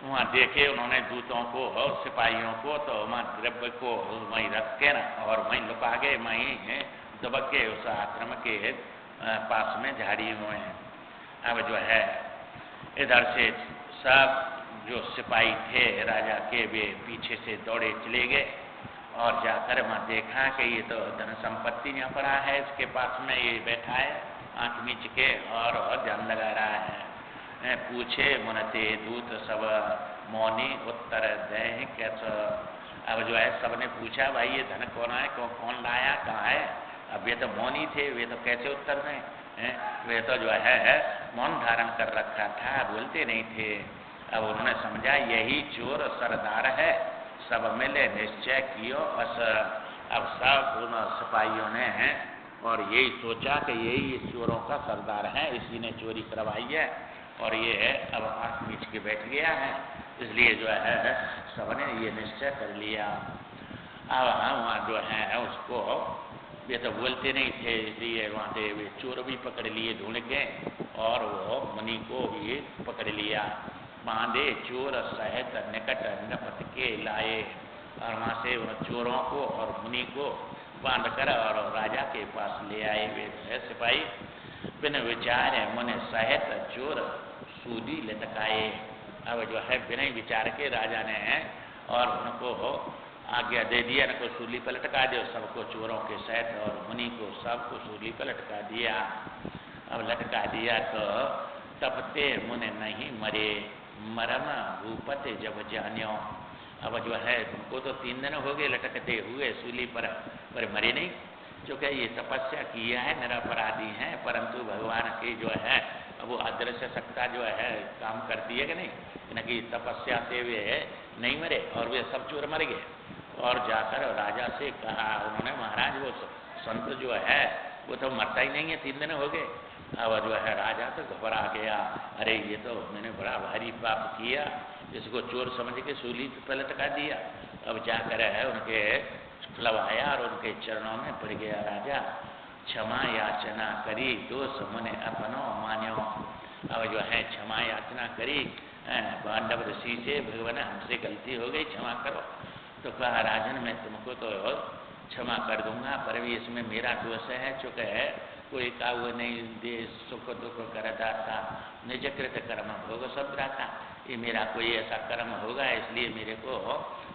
वहाँ देखे उन्होंने दूतों को और सिपाहियों को, तो वहाँ द्रव्य को वहीं रख के ना और वहीं लुका गए, वहीं दबक के उस आश्रम के पास में झाड़ी हुए हैं। अब जो है इधर से सब जो सिपाही थे राजा के वे पीछे से दौड़े चले गए और जाकर वहाँ देखा कि ये तो धन संपत्ति यहाँ पड़ा है, इसके पास में ये बैठा है आँख मीच के और ध्यान लगा रहा है। पूछे मनते दूत सब मौनी उत्तर दें कैसा। अब जो है सबने पूछा भाई ये धन कौन है, कौन लाया, कहाँ है। अब ये तो मौनी थे, वे तो कैसे उत्तर दें। वे तो जो है मौन धारण कर रखा था, बोलते नहीं थे। अब उन्होंने समझा यही चोर सरदार है, सब मिले निश्चय कियो बस। अब सब उन सिपाहियों ने और यही सोचा कि यही चोरों का सरदार है, इसी ने चोरी करवाई है और ये अब आँख मीच के बैठ गया है, इसलिए जो है सबने ये निश्चय कर लिया। अब वहाँ जो है उसको ये तो बोलते नहीं थे, इसलिए वहाँ से वे चोर भी पकड़ लिए ढूंढ के और वो मुनि को भी पकड़ लिया। बांधे चोर सहित निकट नपट के लाए और वहाँ से उन चोरों को और मुनि को बांध कर और राजा के पास ले आए। वे सिपाही बिन विचार मन सहित चोर सूदी लटकाए। अब जो है बिना विचार के राजा ने और उनको आज्ञा दे दिया, उनको सूली पर लटका दिया, सबको चोरों के सहित और मुनि को सबको सूली पर लटका दिया। अब लटका दिया तो तपते मुनि नहीं मरे, मरम भूपति जब जान्यो। अब जो है तुमको तो 3 दिन हो गए लटकते हुए सूली पर मरे नहीं, जो कि ये तपस्या किया है, निरपराधी है, परंतु भगवान की जो है वो अदृश्य सत्ता जो है काम करती है कि नहीं, इनकी तपस्या से वे नहीं मरे और वे सब चोर मर गए। और जाकर राजा से कहा उन्होंने, महाराज वो संत जो है वो तो मरता ही नहीं है, 3 दिन हो गए। अब जो है राजा तो घबरा गया, अरे ये तो मैंने बड़ा भारी पाप किया, इसको चोर समझ के सूली पर लटका दिया। अब जाकर है उनके खिलवाया और उनके चरणों में पड़ गया। राजा क्षमा याचना करी, दोष मुने अपनो मान्यो। अब जो है क्षमा याचना करी पांडव ऋषि से, भगवान हमसे गलती हो गई, क्षमा करो। तो कहा राजन मैं तुमको तो क्षमा कर दूंगा, पर भी इसमें मेरा दोष है, चूँकि है कोई काऊ नहीं दे सुख दुख कर दाता, निज कृत कर्म भोग सब दाता। ये मेरा कोई ऐसा कर्म होगा इसलिए मेरे को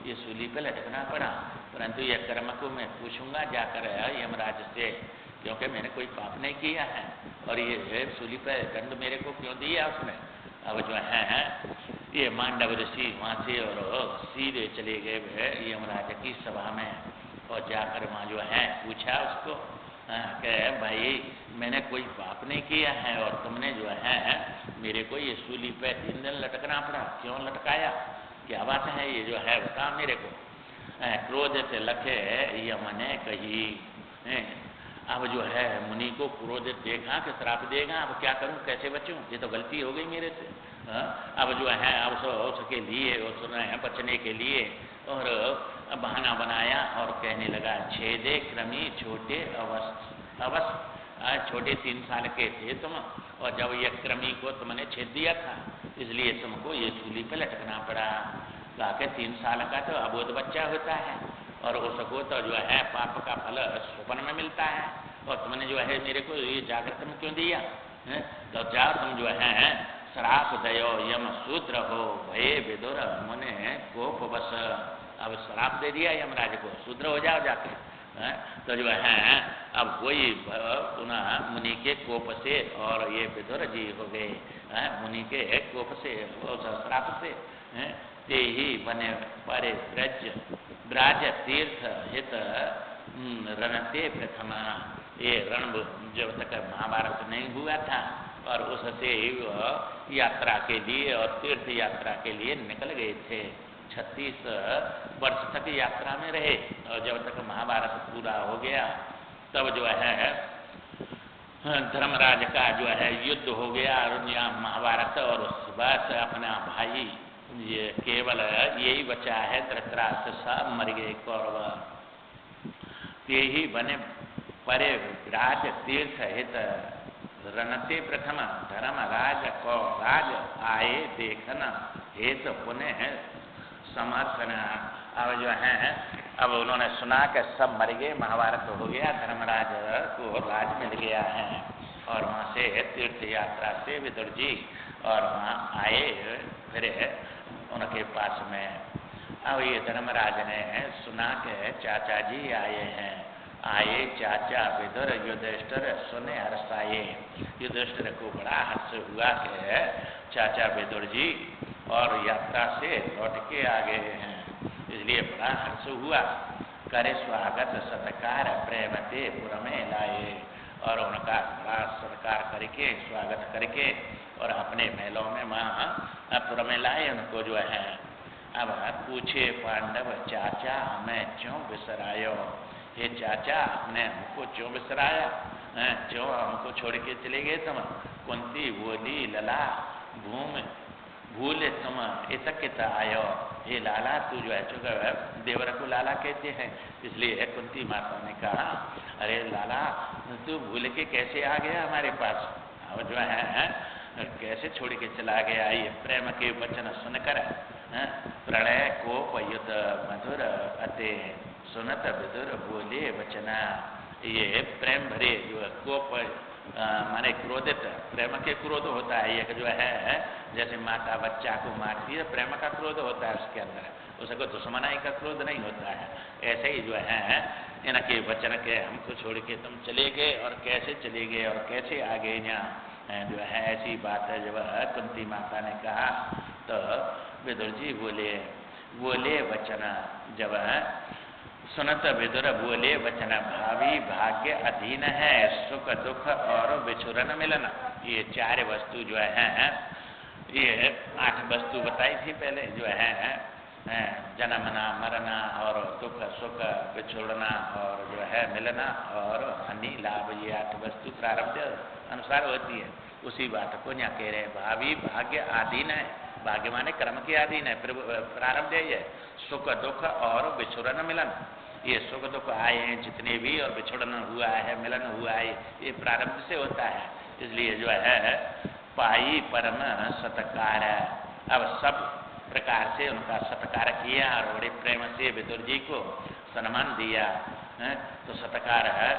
ये सूली पे लटकना पड़ा, परंतु यह कर्म को मैं पूछूंगा जाकर यमराज से, क्योंकि मैंने कोई पाप नहीं किया है और ये सूली पे दंड मेरे को क्यों दिया उसने। अब जो है ये मांडव ऋषि वहाँ से और सीधे चले गए यमराज की सभा में और जाकर वहाँ जो है पूछा उसको कि भाई मैंने कोई पाप नहीं किया है और तुमने जो है मेरे को ये सूली पे 3 दिन लटकना पड़ा, क्यों लटकाया, क्या बात है ये जो है बता मेरे को। क्रोध से लखे यमने कही। अब जो है मुनि को क्रोधित देखा कि श्राप देगा, अब क्या करूं, कैसे बचूं, ये तो गलती हो गई मेरे से। अब जो है अब उसके लिए उसने बचने के लिए और बहाना बनाया और कहने लगा, छेदे क्रमी छोटे अवस्थ छोटे 3 साल के थे तुम, और जब यह क्रमी को तुमने छेद दिया था, इसलिए तुमको ये सूली पे लटकना पड़ा। कहा कि 3 साल का तो अबोध बच्चा होता है, और उसको तो जो है पाप का फल स्वप्न में मिलता है, और तुमने जो है मेरे को ये जागृत में क्यों दिया है? तो जाओ तुम जो है श्राप दयो यम शूद्र हो भये विदुर मुने कोप बस। अब श्राप दे दिया यमराज को, शूद्र हो जाओ जाके। तो जो है अब वही पुनः मुनि के कोप से, और ये विदुर जी हो गए मुनि के कोप से, श्राप से। ते ही बने परे ब्राज तीर्थ हित रणते प्रथमा। ये रण जब तक महाभारत नहीं हुआ था, और उससे यात्रा के लिए और तीर्थ यात्रा के लिए निकल गए थे। 36 वर्ष तक यात्रा में रहे, और जब तक महाभारत पूरा हो गया तब जो है धर्मराज का जो है युद्ध हो गया, महाभारत। और उस बाद अपना भाई ये केवल यही बचा है धृतराष्ट्र, सब मर गए कौरव। ते ही बने परे राज तीर्थ हित रणते प्रथम धर्मराज को राज आए देखना हेत पुनः समर्थन। अब जो है अब उन्होंने सुना कि सब मर गए, महाभारत हो गया, धर्मराज को राज मिल गया है, और वहाँ से तीर्थ यात्रा से विदुर जी और वहाँ आए फिर उनके पास में। अब ये धर्मराज ने सुना कि चाचा जी आए हैं। आए चाचा विदुर युधिष्ठिर सुने हर्षाए। युधिष्ठिर को बड़ा हर्ष हुआ कि चाचा विदुर जी और यात्रा से लौट के आ गए हैं, इसलिए बड़ा हर्ष हुआ। करे स्वागत सत्कार प्रेमते पुर में लाए, और उनका बड़ा सत्कार करके स्वागत करके और अपने महलों में वहाँ पुर में लाए उनको जो है। अब पूछे पांडव चाचा हमें क्यों बिसरायो? ये चाचा आपने हमको क्यों बिसराया? क्यों हमको छोड़ के चले गए तुम? कुंती बोली लला भूले तुम इतकित आयो। ये लाला तू जो है चुका देवर को लाला कहते हैं, इसलिए कुंती माता ने कहा अरे लाला तू भूल के कैसे आ गया हमारे पास? और जो है कैसे छोड़ के चला गया? ये प्रेम के वचन सुनकर प्रणय कोप युद्ध मधुर अते सुनत विदुर बोले वचना। ये प्रेम भरे जो कोप माने क्रोधित, प्रेम के क्रोध होता है एक जो है, जैसे माता बच्चा को मारती है, प्रेम का क्रोध होता है उसके अंदर, उसको दुश्मनाई का क्रोध नहीं होता है। ऐसे ही जो है इनके वचन के हमको छोड़ के तुम चले गए, और कैसे चले गए और कैसे आ गए यहाँ, जो है ऐसी बात है। जब कुंती माता ने कहा तो विदुर जी बोले वचन। जब सुनत विदुर बोले वचन भावी भाग्य अधीन है सुख दुख और विछुरन मिलन। ये 4 वस्तु जो है, ये 8 वस्तु बताई थी पहले जो है, जन्मना मरना और दुख सुख विछुड़ना और जो है मिलना और हानि लाभ, ये 8 वस्तु प्रारब्ध अनुसार होती है। उसी बात को यहाँ कह रहे हैं भावी भाग्य अधीन है। भाग्य माने कर्म के अधीन है, प्रारब्ध है ये सुख दुख और विछुरन मिलन। ये सुख दुख आए हैं जितने भी और विछुड़न हुआ है मिलन हुआ है, ये प्रारब्ध से होता है। इसलिए जो है पाई परम सत्कार। अब सब प्रकार से उनका सत्कार किया और बड़े प्रेम से विदुर जी को सम्मान दिया। तो सत्कार है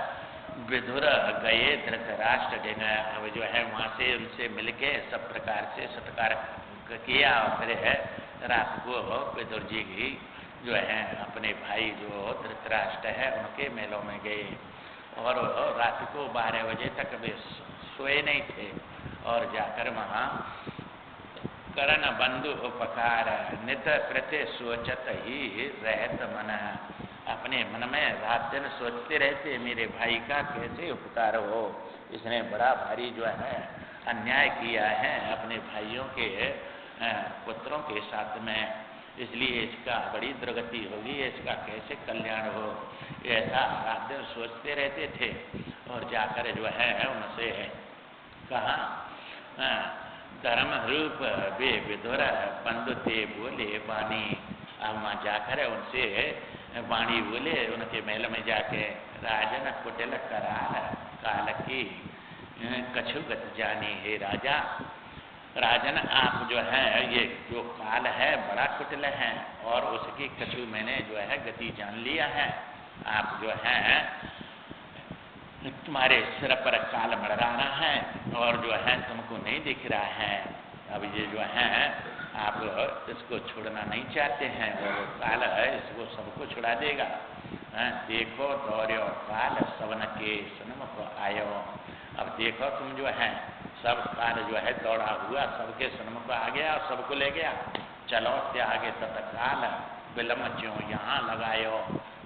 विदुर गए धृतराष्ट्र दिन। अब जो है वहाँ से उनसे मिलके सब प्रकार से सत्कार किया, और फिर है रात को विदुर जी की जो है अपने भाई जो धृतराष्ट्र है उनके मेलों में गए, और रात को 12 बजे तक वे सोए नहीं थे, और जाकर वहाँ करण बंधु उपकार नित प्रति सोचत ही रहत मन। अपने मन में रात दिन सोचते रहते मेरे भाई का कैसे उपकार हो, इसने बड़ा भारी जो है अन्याय किया है अपने भाइयों के पुत्रों के साथ में, इसलिए इसका बड़ी दुर्गति होगी, इसका कैसे कल्याण हो, ऐसा रात दिन सोचते रहते थे। और जाकर जो है उनसे कहा धर्म रूप वे विदुर बंधु ते बोले बानी। अब वहाँ जाकर उनसे वाणी बोले उनके महल में जाके, राजन कुटिल कराल काल की कछु गत जानी है राजा। राजन आप जो है ये जो काल है बड़ा कुटिल है और उसकी कछु मैंने जो है गति जान लिया है। आप जो है तुम्हारे सिर पर काल मड़रा रहा है और जो है तुमको नहीं दिख रहा है। अब ये जो है आप इसको छोड़ना नहीं चाहते हैं, वो काल है इसको सबको छुड़ा देगा। देखो दौड़ो काल सवन के सन्मुख आयो। अब देखो तुम जो है सब काल जो है दौड़ा हुआ सबके सन्मुख आ गया और सबको ले गया। चलो त्यागे तत्काल विलम्ब क्यों यहाँ लगायो।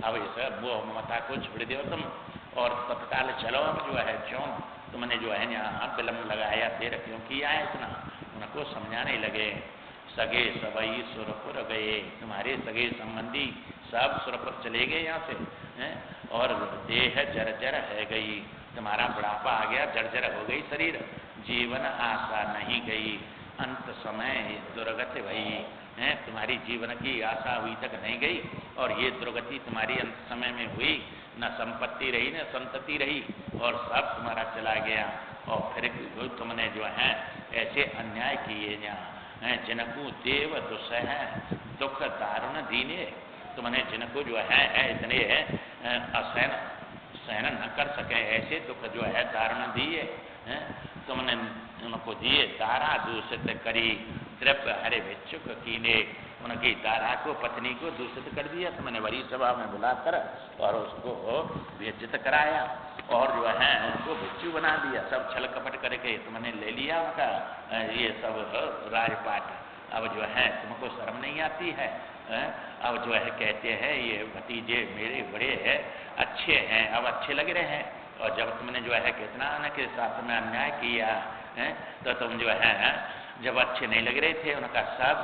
अब इस वो मता को छोड़ दो तुम और तत्काल चलो। अब जो है क्यों तुमने जो है यहाँ विलम्ब लगाया, देर क्यों किया है इतना। उनको समझाने लगे। सगे सबई सुरपुर गए, तुम्हारे सगे संबंधी सब सुरपुर चले गए यहाँ से और देह जर्जर है गई, तुम्हारा बुढ़ापा आ गया, जर्जर हो गई शरीर। जीवन आशा नहीं गई, अंत समय दुर्गति भई है, तुम्हारी जीवन की आशा अभी तक नहीं गई और ये दुर्गति तुम्हारी अंत समय में हुई। न संपत्ति रही न संतति रही और सब तुम्हारा चला गया। और फिर तुमने जो है ऐसे अन्याय किए यहाँ जिनको देव दुसह दुख दारुण दीने। तुमने जिनको जो है इतने सहन न कर सके ऐसे दुख जो है दारुण दिए, तुमने उनको दिए। दारा दूषित करी द्रव्य हरे भिक्षुक कीने, उनकी दारा को पत्नी को दूषित कर दिया तुमने बड़ी सभा में बुलाकर और उसको बेइज्जत कराया और जो है उनको भिक्षु बना दिया। सब छल कपट करके तुमने ले लिया उनका ये सब राजपाट। अब जो है तुमको शर्म नहीं आती है। अब जो है कहते हैं ये भतीजे मेरे बड़े हैं अच्छे हैं, अब अच्छे लग रहे हैं। और जब तुमने जो है कितना उनके साथ में अन्याय किया तो तुम जो है जब अच्छे नहीं लग रहे थे उनका सब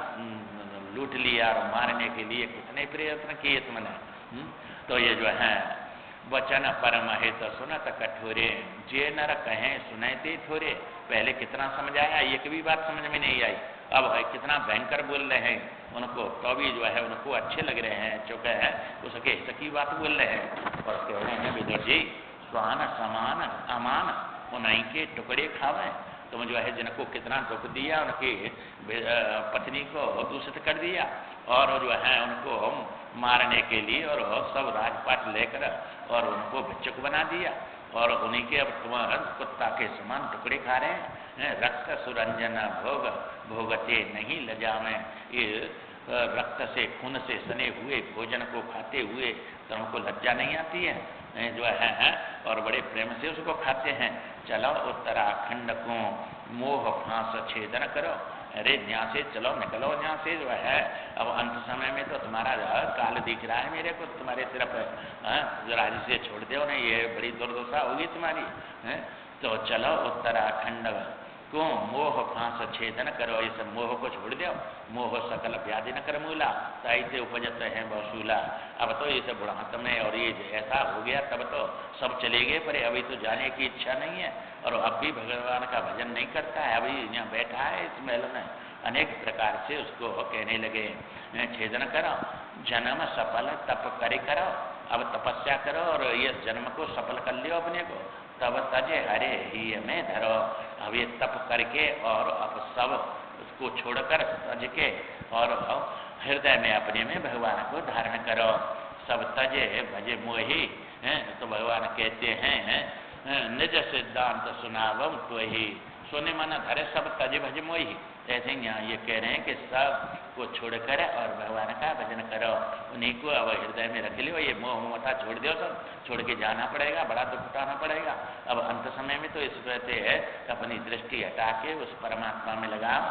लूट लिया और मारने के लिए कितने प्रयत्न किए तुमने। तो ये जो है वचन परम हित सुनत कठोरे, जे नर कहें सुनते थोरे। पहले कितना समझाया, एक भी बात समझ में नहीं आई। अब कितना भयंकर बोल रहे हैं उनको, तो भी जो है उनको अच्छे लग रहे हैं, चूंकि है उसके हित की बात बोल रहे हैं। और कह रहे हैं विदुर जी स्वान समान अमान उन्हीं के टुकड़े खावे। तुम जो है जिनको कितना दुख दिया, उनकी पत्नी को दूषित कर दिया और जो है उनको मारने के लिए और सब राजपाट लेकर और उनको भिक्षुक बना दिया और उन्हीं के अब तुम कुत्ता के समान टुकड़े खा रहे हैं। रक्त सुरंजन भोग भोगते नहीं लजावे। ये रक्त से खून से सने हुए भोजन को खाते हुए तो हमको लज्जा नहीं आती है जो है और बड़े प्रेम से उसको खाते हैं। चलो उत्तराखंड को मोह फांस छेदन करो। अरे यहाँ से चलो निकलो यहाँ से जो है। अब अंत समय में तो तुम्हारा काल दिख रहा है मेरे को, तुम्हारे सिर्फ राज्य से छोड़ दो ना, ये बड़ी दुर्दशा होगी तुम्हारी। तो चलो उत्तराखंड को मोह फांस छेदन करो, इस मोह को छोड़ दो। मोह सकल व्याधि न कर मूला, ताइते उपजत है वसूला। अब तो ये सब बुढ़ापा में और ये ऐसा हो गया तब तो सब चले गए, पर अभी तो जाने की इच्छा नहीं है और अब भी भगवान का भजन नहीं करता है। अभी यहाँ बैठा है इस महल में, अनेक प्रकार से उसको कहने लगे छेदन करो, जन्म सफल तप करे करो। अब तपस्या करो और ये जन्म को सफल कर लियो अपने को, तब तजे हरे ही में धरो। अब ये तप करके और अब सब उसको छोड़कर तज के और हृदय में अपने में भगवान को धारण करो। सब तजे भजे मोही। तो भगवान कहते हैं निज सिद्धांत सुनावम तो ही सोने मन धरे सब तजे भजे मोही। ऐसे यहाँ ये कह रहे हैं कि सब को छोड़कर और भगवान का भजन करो, उन्हीं को अब हृदय में रख लियो। ये मोह ममता छोड़ दो, सब छोड़ के जाना पड़ेगा, बड़ा दुख उठाना पड़ेगा। अब अंत समय में तो इस कहते हैं अपनी दृष्टि हटा के उस परमात्मा में लगाओ।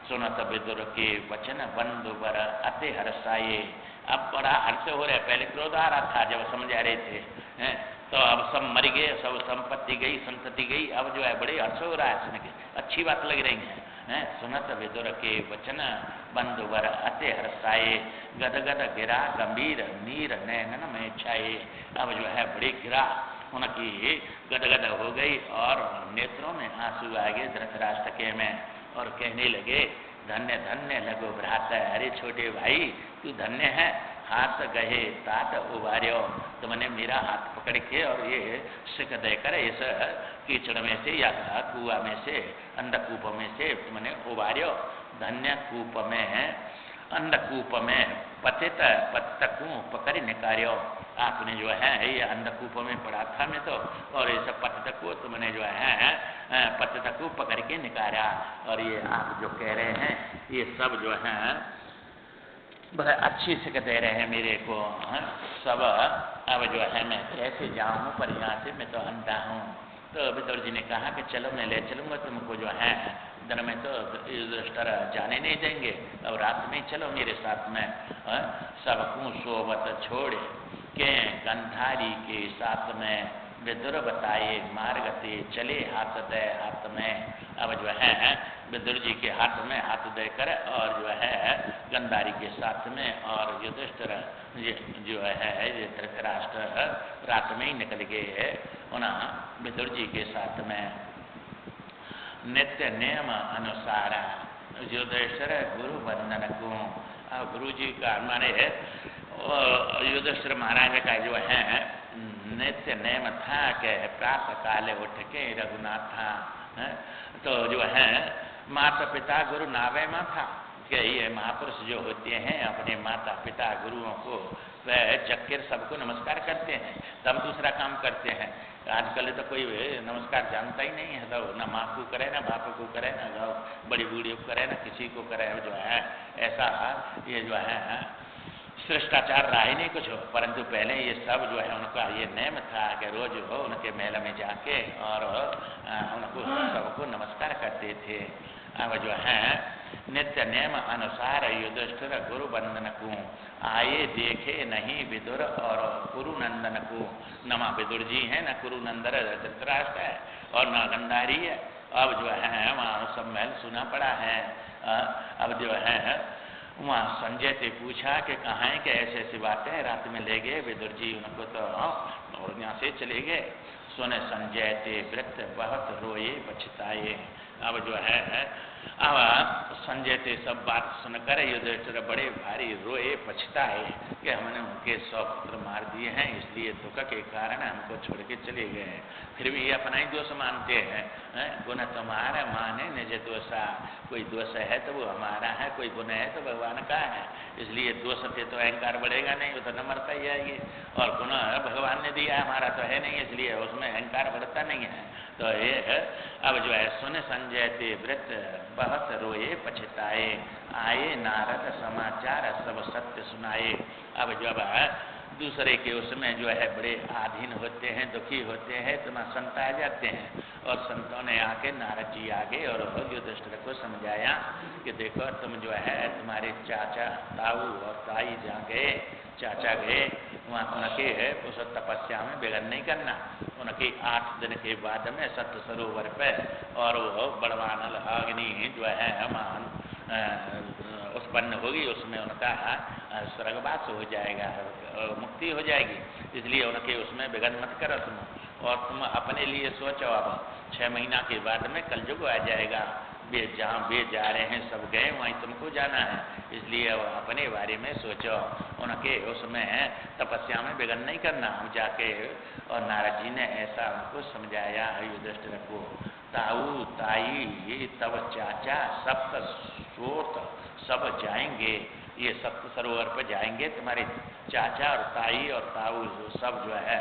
सुनत विदुर के वचन बंधु बर अति हर्षाये। अब बड़ा हर्ष हो रहा है, पहले क्रोध आ रहा था जब समझा रहे थे तो अब सब मर गए, सब संपत्ति गई, संतति गई। अब जो है बड़े हर्ष हो रहा है, सुन के अच्छी बात लग रही है। सुनत विदुर के वचन बंधुवर अति हर्षाये। गदगद गिरा गंभीर नीर नैनन में छाये। अब जो है बड़ी गिरा उनकी गदगद हो गई और नेत्रों में आंसू आ गए धृतराष्ट्र के में और कहने लगे धन्य धन्य लगो भ्राता। अरे छोटे भाई तू धन्य है, हाथ गहे तात उबार्यो, तुमने मेरा हाथ पकड़ के और ये सिक देकर इस कीचड़ में से या कुआ में से अंधकूप में से तुमने उबार्यो। धन्य कूप में अंधकूप में पतित पत्तकू पकड़ निकार्यो, आपने जो है ये अंधकूप में पड़ा था मैं तो, और इस पतित को तुमने जो है पतित को पकड़ के निकाला। और ये आप जो कह रहे हैं ये सब जो है बड़ा अच्छी से दे रहे हैं मेरे को सब। अब जो है मैं कैसे जाऊँ, पर यहाँ से मैं तो अंधा हूँ। तो विदुर जी ने कहा कि चलो मैं ले चलूँगा तुमको, जो है दिन में तो युधिष्ठिर जाने नहीं देंगे, अब रात में चलो मेरे साथ में। सबको सोबत छोड़े के गंधारी के साथ में विदुर बताए मार्ग ते चले हाथ दे हाथ में। अब जो है विदुर जी के हाथ में हाथ देकर और जो है गंधारी के साथ में और युधिष्ठिर जो है ये धृतराष्ट्र रात में ही निकल गए उन्हें विदुर जी के साथ में। नित्य नियम अनुसार युधिष्ठिर गुरु वंदन को, गुरु जी का माने युधिष्ठिर महाराज का जो है नित्य नियम था कि प्रातः काले उठ के रघुनाथा, तो जो है माता पिता गुरु नावे में था कि ये महापुरुष जो होते हैं अपने माता पिता गुरुओं को वह जगकर सबको नमस्कार करते हैं, तब दूसरा काम करते हैं। आजकल तो कोई नमस्कार जानता ही नहीं है, तो न माँ को करे ना बाप को करे ना बड़ी बूढ़ी को करे ना किसी को करे, जो है ऐसा ये जो है शिष्टाचार रहा ही नहीं कुछ हो। परंतु पहले ये सब जो है उनका ये नियम था कि रोज हो उनके मेला में जाके और उनको सबको नमस्कार करते थे। अब जो है नित्य नियम अनुसार युधिष्ठिर गुरु वंदन को आए देखे नहीं विदुर और कुरुनंदन को। न माँ विदुर जी है न कुरुनंदन धृतराष्ट्र है और न गंधारी है। अब जो है वहाँ सब महल सुना पड़ा है। अब जो है वहाँ संजय से पूछा कि कहाँ है कि ऐसी ऐसी बातें रात में ले गए विदुर जी उनको तो और यहाँ से चले गए। सुने संजय ते वृत्त बहुत रोए पछताए। अब जो है अब संजय ते सब बात सुनकर युधिष्ठिर बड़े भारी रोए पछताए कि हमने उनके 100 पुत्र मार दिए हैं, इसलिए दुख के कारण हमको छोड़ के चले गए हैं। फिर भी ये अपना ही दोष मानते हैं, गुण तुम्हारा माने निज दोषा। कोई दोष है तो वो हमारा है, कोई गुण है तो भगवान का है, इसलिए दोष पे तो अहंकार बढ़ेगा नहीं, वो तो न मरता ही है ये। और गुण भगवान ने दिया हमारा तो है नहीं, इसलिए उसमें अहंकार बढ़ता नहीं है। तो ये अब जो है सुन संजय ते वृत्त बहुत रोए पछताए। आए नारद समाचार सब सत्य सुनाए। अब जब दूसरे के उसमें जो है बड़े आधीन होते हैं, दुखी होते हैं, तो वहाँ संत आ जाते हैं और संतों ने आके नारद जी आगे और युधिष्ठिर को समझाया कि देखो तुम जो है तुम्हारे चाचा ताऊ और ताई जहाँ गए, चाचा गए वहाँ उनके उस तपस्या में बिगड़ नहीं करना। उनके 8 दिन के बाद में सत्य सरोवर पे और वो बड़वानल अग्नि जो है उत्पन्न होगी, उसमें उनका स्वर्गवास हो जाएगा, मुक्ति हो जाएगी। इसलिए उनके उसमें बिगड़ मत करो तुम, और तुम अपने लिए सोचो। अब 6 महीना के बाद में कलयुग आ जाएगा, वे जहाँ वे जा रहे हैं सब गए वहीं तुमको जाना है, इसलिए अपने बारे में सोचो। उनके उसमें तपस्या में बिगड़ नहीं करना हम जाके। और नारद जी ने ऐसा उनको समझाया युधिष्ठिर को। ताऊ ताई तब चाचा सप्त सोत सब जाएंगे, ये सप्त सरोवर पर जाएंगे तुम्हारे चाचा और ताई और ताऊ सब जो है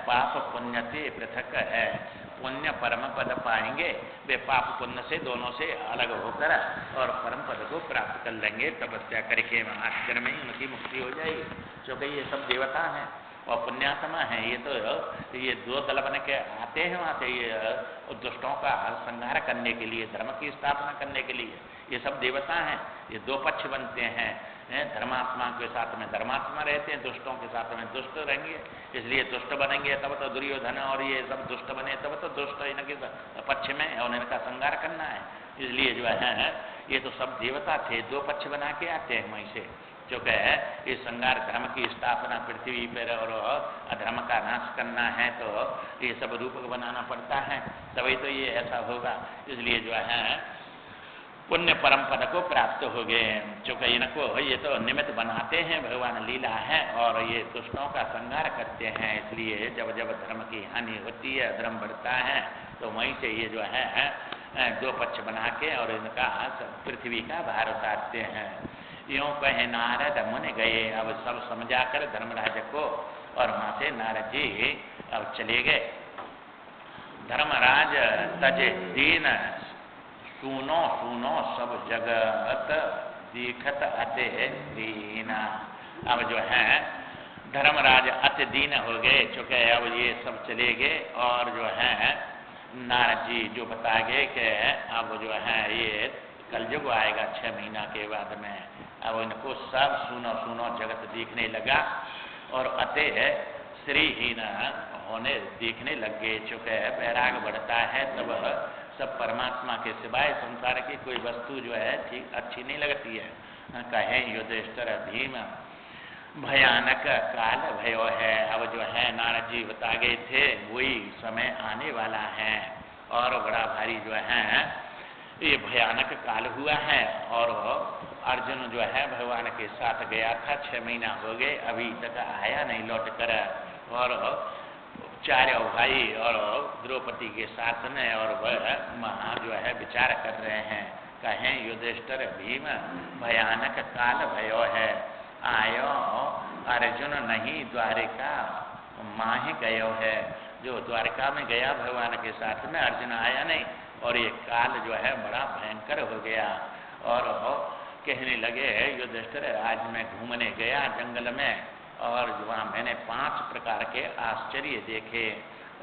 पाप पुण्य से पृथक है, पुण्य परम पद पाएंगे। वे पाप पुण्य से दोनों से अलग होकर और परम पद को प्राप्त कर लेंगे। तपस्या करके महाशर में ही उनकी मुक्ति हो जाएगी, क्योंकि ये सब देवता हैं और पुण्यात्मा है। ये तो ये 2 दल बन के आते हैं वहाँ से, ये दुष्टों का संहार करने के लिए, धर्म की स्थापना करने के लिए। ये सब देवता हैं, ये 2 पक्ष बनते हैं। धर्मात्मा के साथ में धर्मात्मा रहते हैं, दुष्टों के साथ में दुष्ट रहेंगे। इसलिए दुष्ट बनेंगे तब तो दुर्योधन और ये सब दुष्ट बने तब तो दुष्ट इनके पक्ष में और इनका संहार करना है। इसलिए जो है ये तो सब देवता थे, 2 पक्ष बना के आते हैं वहीं से, जो है ये संहार धर्म की स्थापना पृथ्वी पर और अधर्म का नाश करना है, तो ये सब रूप बनाना पड़ता है, तभी तो ये ऐसा होगा। इसलिए जो है पुण्य परम पद को प्राप्त हो गए। चूँकि इनको ये तो निमित्त बनाते हैं, भगवान लीला है, और ये दुष्टों का संहार करते हैं। इसलिए जब जब धर्म की हानि होती है, धर्म बढ़ता है, तो वहीं से ये जो है दो पक्ष बना के और इनका पृथ्वी का भार उतारते हैं। यूँ कहे नारद मुनि गए। अब सब समझा कर धर्मराज को, और वहाँ से नारद जी अब चले गए। धर्मराज तजे दीन सुनो सुनो सब जगत दीखत अति दीना। अब जो है धर्मराज अति दीन हो गए। चूँकि अब ये सब चले गए, और जो है नारद जी जो बता गए कि अब जो है ये कलयुग आएगा 6 महीना के बाद में। अब इनको सब सुनो सुनो जगत दिखने लगा, और अति श्रीहीन होने दिखने लग गए। चूँकि वैराग बढ़ता है तब सब परमात्मा के सिवाय संसार की कोई वस्तु जो है ठीक अच्छी नहीं लगती है। कहे युधिष्ठिर भीम भयानक काल भयो है। अब जो है नारद जी बता गए थे वही समय आने वाला है, और बड़ा भारी जो है ये भयानक काल हुआ है। और अर्जुन जो है भगवान के साथ गया था, 6 महीना हो गए, अभी तक आया नहीं लौट कर। और चारों भाई और द्रौपदी के साथ में और वह वहाँ जो है विचार कर रहे हैं। कहें युधिष्ठिर भीम भयानक काल भयो है, आयो अर्जुन नहीं द्वारिका माही गयो है। जो द्वारका में गया भगवान के साथ में, अर्जुन आया नहीं, और ये काल जो है बड़ा भयंकर हो गया। और कहने लगे युधिष्ठिर आज मैं घूमने गया जंगल में, और वहाँ मैंने 5 प्रकार के आश्चर्य देखे,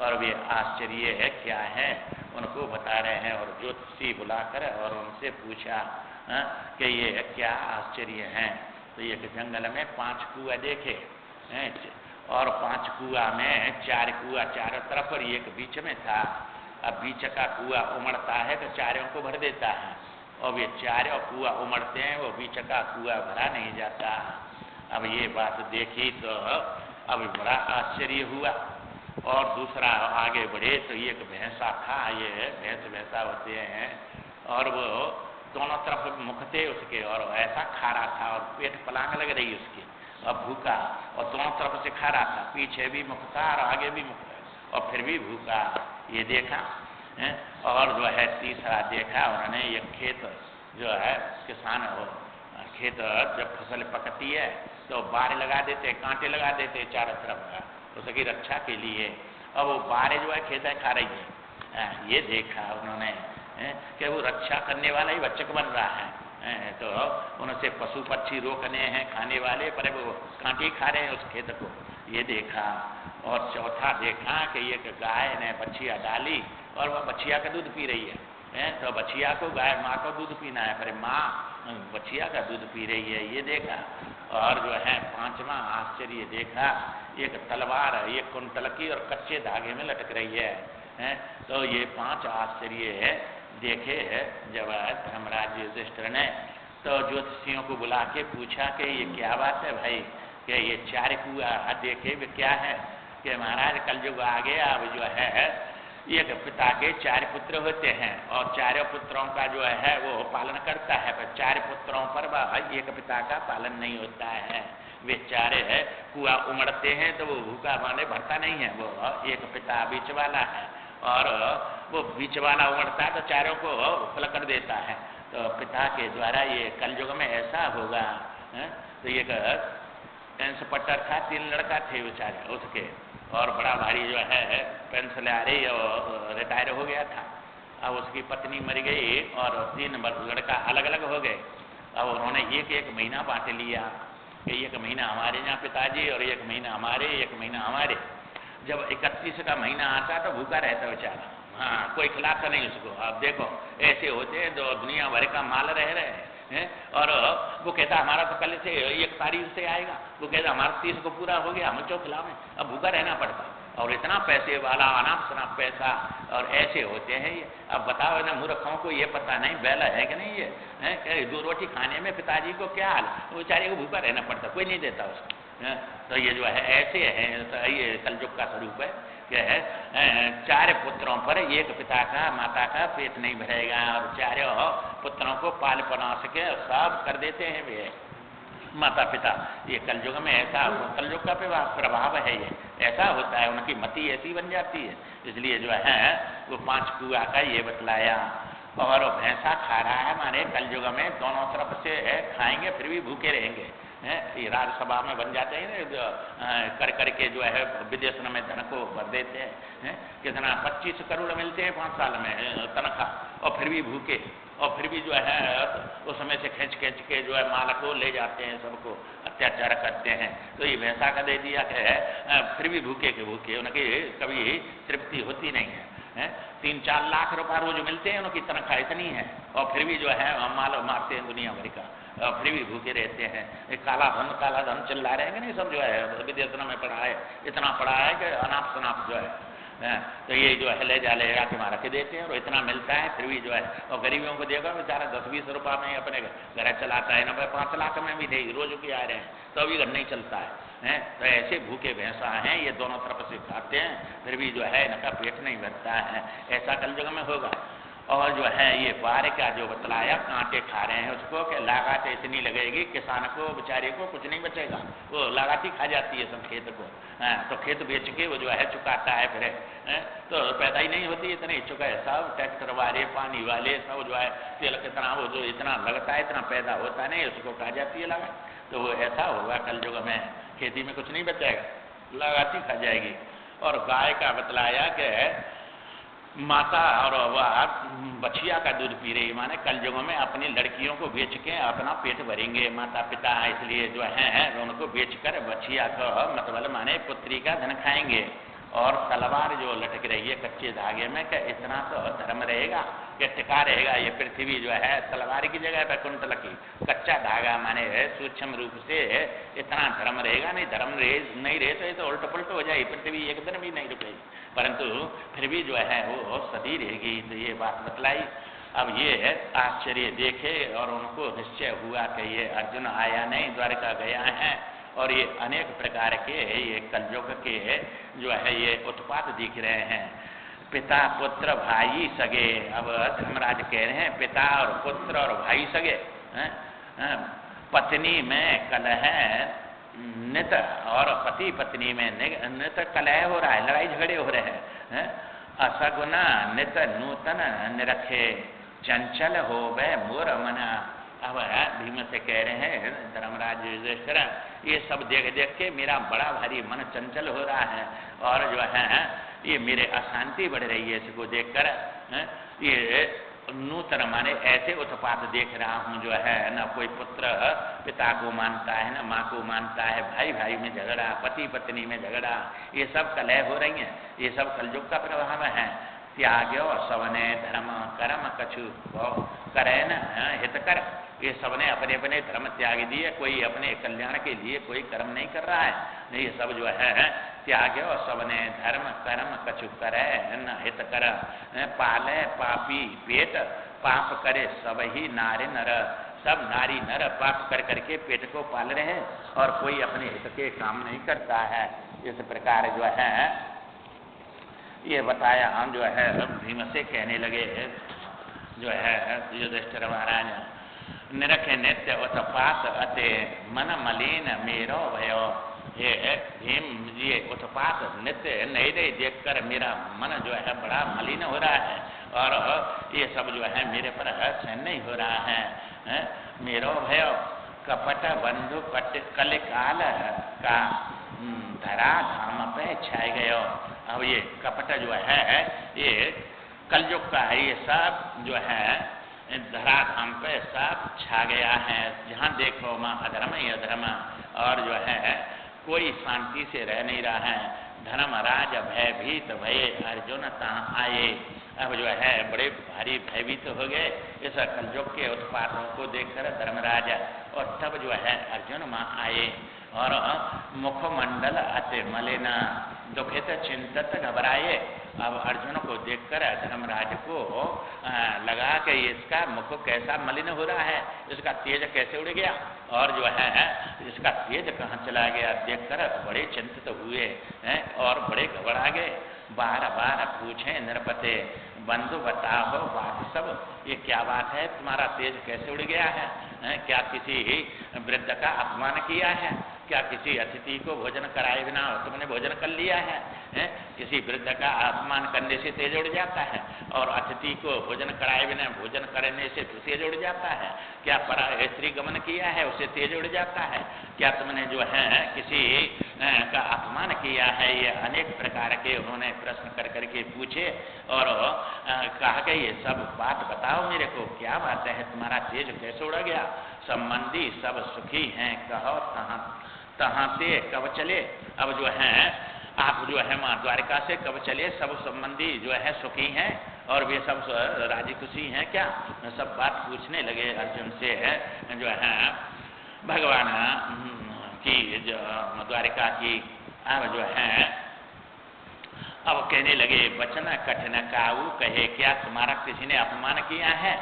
और वे आश्चर्य क्या है उनको बता रहे हैं। और ज्योतिषी बुलाकर और उनसे पूछा कि ये क्या आश्चर्य हैं। तो ये जंगल में 5 कुआं देखे, और 5 कुआं में 4 कुआं चारों तरफ और एक बीच में था। अब बीच का कुआं उमड़ता है तो चारों को भर देता है, और वे चारों कुआं उमड़ते हैं, वो बीच का कुआं भरा नहीं जाता। अब ये बात देखी तो अब बड़ा आश्चर्य हुआ। और दूसरा आगे बढ़े तो एक भैंसा था, ये भैंसा होते हैं, और वो दोनों तरफ मुख थे उसके, और ऐसा खा रहा था, और पेट पलांग लग रही उसकी, और भूखा, और दोनों तरफ से खा रहा था, पीछे भी मुख था और आगे भी मुख था, और फिर भी भूखा। ये देखा है। और जो है तीसरा देखा उन्होंने, ये खेत जो है किसान हो, खेत जब फसल पकती है तो बार लगा देते, कांटे लगा देते चारों तरफ उसकी रक्षा के लिए, और वो बारें जो है खेत खा रही है। ये देखा उन्होंने कि वो रक्षा करने वाला ही बच्चक बन रहा है। तो उनसे पशु पक्षी रोकने हैं खाने वाले, पर वो कांटे खा रहे हैं उस खेत को। ये देखा। और चौथा देखा कि एक गाय ने बछिया डाली, और वह बछिया का दूध पी रही है। तो बछिया को गाय माँ को दूध पीना है, पर माँ बछिया का दूध पी रही है। ये देखा। और जो है 5वां आश्चर्य देखा, एक तलवार एक कुंतल की और कच्चे धागे में लटक रही है। तो ये 5 आश्चर्य देखे जब धर्मराज युधिष्ठिर ने, तो ज्योतिषियों को बुला के पूछा कि ये क्या बात है भाई, कि ये 4 कुआं देखे वे क्या है। कि महाराज कलयुग आ गया, अब जो है एक पिता के 4 पुत्र होते हैं, और चारों पुत्रों का जो है वो पालन करता है, पर 4 पुत्रों पर एक पिता का पालन नहीं होता है। वे 4 कुआं उमड़ते हैं तो वो भूखा वाले भरता नहीं है, वो एक पिता बीच वाला है, और वो बीच वाला उमड़ता है तो चारों को फल कर देता है। तो पिता के द्वारा ये कलयुग में ऐसा होगा। तो एक पट्टर था, 3 लड़का थे बेचारे उसके, और बड़ा भारी जो है पेंशन आ रही और रिटायर हो गया था। अब उसकी पत्नी मर गई और 3 लड़का अलग अलग हो गए। अब उन्होंने एक महीना बांट लिया कि 1 महीना हमारे यहाँ पिताजी और 1 महीना हमारे, 1 महीना हमारे। जब 31 का महीना आता तो भूखा रहता बेचारा, हाँ कोई खिलाता नहीं उसको। अब देखो ऐसे होते हैं जो दुनिया भर का माल रह रहे हैं। और वो कहता हमारा तो कल से 1 तारीख से आएगा, वो कहता हमारा 30 को पूरा हो गया, हम क्यों खिलावें। अब भूखा रहना पड़ता, और इतना पैसे वाला अनाप शनाप पैसा, और ऐसे होते हैं ये। अब बताओ ना मूर्खों को ये पता नहीं बैला है कि नहीं ये है, 2 रोटी खाने में पिताजी को क्या हाल, वो बेचारे को भूखा रहना पड़ता, कोई नहीं देता उसको। तो ये जो है ऐसे हैं, तो ये कलयुग का स्वरूप है। कि 4 पुत्रों पर एक पिता का माता का पेट नहीं भरेगा, और 4 पुत्रों को पाल पोस के सब कर देते हैं वे माता पिता। ये कलयुग में ऐसा, कलयुग का प्रभाव है, ये ऐसा होता है, उनकी मति ऐसी बन जाती है। इसलिए जो है वो 5 कुआ का ये बतलाया। और भैंसा खा रहा है माने कलयुग में दोनों तरफ से खाएंगे फिर भी भूखे रहेंगे। ये राज्यसभा में बन जाते हैं ना, कर करके जो है विदेश में धन को भर देते हैं, कितना 25 करोड़ मिलते हैं 5 साल में तनख्वाह, और फिर भी भूखे, और फिर भी जो है उसमें से खींच खींच के जो है माल को ले जाते हैं, सबको अत्याचार करते हैं। तो ये भैंसा का दे दिया कि फिर भी भूखे के भूखे, उनकी कभी तृप्ति होती नहीं है। 3-4 लाख रुपया रोज मिलते हैं, उनकी तनख्वाह इतनी है, और फिर भी जो है माल मारते हैं दुनिया भर का, और फिर भी भूखे रहते हैं। एक काला धन चिल्ला रहे हैं कि नहीं, सब जो है विदेशों में पढ़ा है, इतना पढ़ा है कि अनाप शनाप जो है। तो ये जो है ले जा के मार के देते हैं, और इतना मिलता है फिर भी जो है। और गरीबियों को देखा बेचारा 10-20 रुपये में अपने घर चलाता है, 5 लाख में भी नहीं रोज के आ रहे हैं तो अभी घर नहीं चलता है। तो ऐसे भूखे भैंसा हैं, ये दोनों तरफ से खाते हैं फिर भी जो है इनका पेट नहीं भरता है। ऐसा कलयुग में होगा। और जो है ये बारे का जो बतलाया, कांटे खा रहे हैं उसको, कि लागत इतनी लगेगी किसान को बेचारे को कुछ नहीं बचेगा, वो लागत ही खा जाती है सब खेत को। तो खेत बेच के वो जो है चुकाता है फिर, तो पैदा ही नहीं होती इतनी, चुका है सब ट्रैक्टर वाले पानी वाले सब जो है तेल कितना वो जो इतना लगता है इतना पैदा होता नहीं, उसको खा जाती है लागत। तो वो ऐसा होगा कलयुग में, खेती में कुछ नहीं बचेगा, लागत ही खा जाएगी। और गाय का बतलाया कि माता और वह बछिया का दूध पी रही, माने कलयुग में अपनी लड़कियों को बेच के अपना पेट भरेंगे माता पिता, इसलिए जो है उनको बेचकर बछिया का मतलब माने पुत्री का धन खाएंगे। और तलवार जो लटक रही है कच्चे धागे में, क्या इतना तो धर्म रहेगा कि टिका रहेगा ये पृथ्वी जो है तलवार की जगह पर कुंतल की कच्चा धागा माने सूक्ष्म रूप से इतना धर्म रहेगा नहीं, धर्म नहीं रहे तो ये तो उल्ट पुलट हो जाए, पृथ्वी एक दिन भी नहीं रुकेगी, परंतु फिर भी जो है वो सदी रहेगी। तो ये बात बतलाई। अब ये आश्चर्य देखे और उनको निश्चय हुआ कि ये अर्जुन आया नहीं, द्वारका गया है, और ये अनेक प्रकार के ये कलयुग के जो है ये उत्पात दिख रहे हैं। पिता पुत्र भाई सगे, अब धर्मराज कह रहे हैं पिता और पुत्र और भाई सगे, पत्नी में कलह नित, और पति पत्नी में नित कलह हो रहा है, लड़ाई झगड़े हो रहे हैं। असगुना नित नूतन निरखे, चंचल हो वह मोर मना। अब भीम से कह रहे हैं धर्मराज युधिष्ठिर, ये सब देख देख के मेरा बड़ा भारी मन चंचल हो रहा है, और जो है ये मेरे अशांति बढ़ रही है इसको देखकर। ये नूतन माने ऐसे उत्पात देख रहा हूँ जो है, न कोई पुत्र पिता को मानता है, न माँ को मानता है, भाई भाई में झगड़ा, पति पत्नी में झगड़ा, ये सब कलह हो रही है, ये सब कलयुग का प्रभाव है। त्याग्यो सवने धर्म कर्म कछु करे न हितकर, ये सबने अपने अपने धर्म त्याग दिए, कोई अपने कल्याण के लिए कोई कर्म नहीं कर रहा है। ये सब जो है त्याग्यो सबने धर्म कर्म कछु करे न हित कर, पाले पापी पेट पाप करे सब ही नारी नर, सब नारी नर पाप कर करके पेट को पाल रहे हैं और कोई अपने हित के काम नहीं करता है। इस प्रकार जो है ये बताया। हम जो है भीम से कहने लगे जो है युधिष्ठिर महाराज, निरखे नित्य उत्पात अते मन मलिन मेरो भयो। ये भीम ये उत्पात नित्य नई नई देख कर मेरा मन जो है बड़ा मलिन हो रहा है, और ये सब जो है मेरे पर सहन नहीं हो रहा है। मेरो भयो कपट बंधु कल काल का धरा धाम पे छाए गयो। अब ये कपट जो है ये कलयुग का है, ये सब जो है धराधाम पे सब छा गया है। जहाँ देखो माँ अधर्म ही अधर्म, और जो है कोई शांति से रह नहीं रहा है। धर्मराज भयभीत भये अर्जुन तहाँ आए। अब जो है बड़े भारी भयभीत हो गए इस कलयुग के उत्पातों को देखकर धर्मराज, और तब जो है अर्जुन माँ आए, और मुखमंडल अति मलिन दुखित चिंतित घबराए। अब अर्जुन को देखकर धर्मराज को लगा कि इसका मुख कैसा मलिन हो रहा है, इसका तेज कैसे उड़ गया, और जो है इसका तेज कहाँ चला गया देखकर बड़े चिंतित हुए हैं और बड़े घबरा गए। बार बार पूछे नृपते, बंधु बताओ बात सब, ये क्या बात है, तुम्हारा तेज कैसे उड़ गया है? क्या किसी वृद्ध का अपमान किया है? क्या किसी अतिथि को भोजन कराए बिना तुमने भोजन कर लिया है? किसी वृद्ध का अपमान करने से तेज उड़ जाता है, और अतिथि को भोजन कराए बिना भोजन करने से तेज उड़ जाता है? क्या परा स्त्री गमन किया है, उससे तेज उड़ जाता है? क्या तुमने जो है किसी का अपमान किया है? ये अनेक प्रकार के उन्होंने प्रश्न कर करके पूछे और कहा कि ये सब बात बताओ मेरे को, क्या बात है, तुम्हारा तेज कैसे उड़ गया? संबंधी सब सुखी हैं, कहो तहाँ से कब चले? अब जो है आप जो है माँ द्वारिका से कब चले? सब संबंधी जो है सुखी हैं और वे सब राजी खुशी हैं क्या? सब बात पूछने लगे अर्जुन से जो है भगवान की जो द्वारिका की। अब जो है अब कहने लगे, वचन कठिन काऊ कहे, क्या तुम्हारा किसी ने अपमान किया है?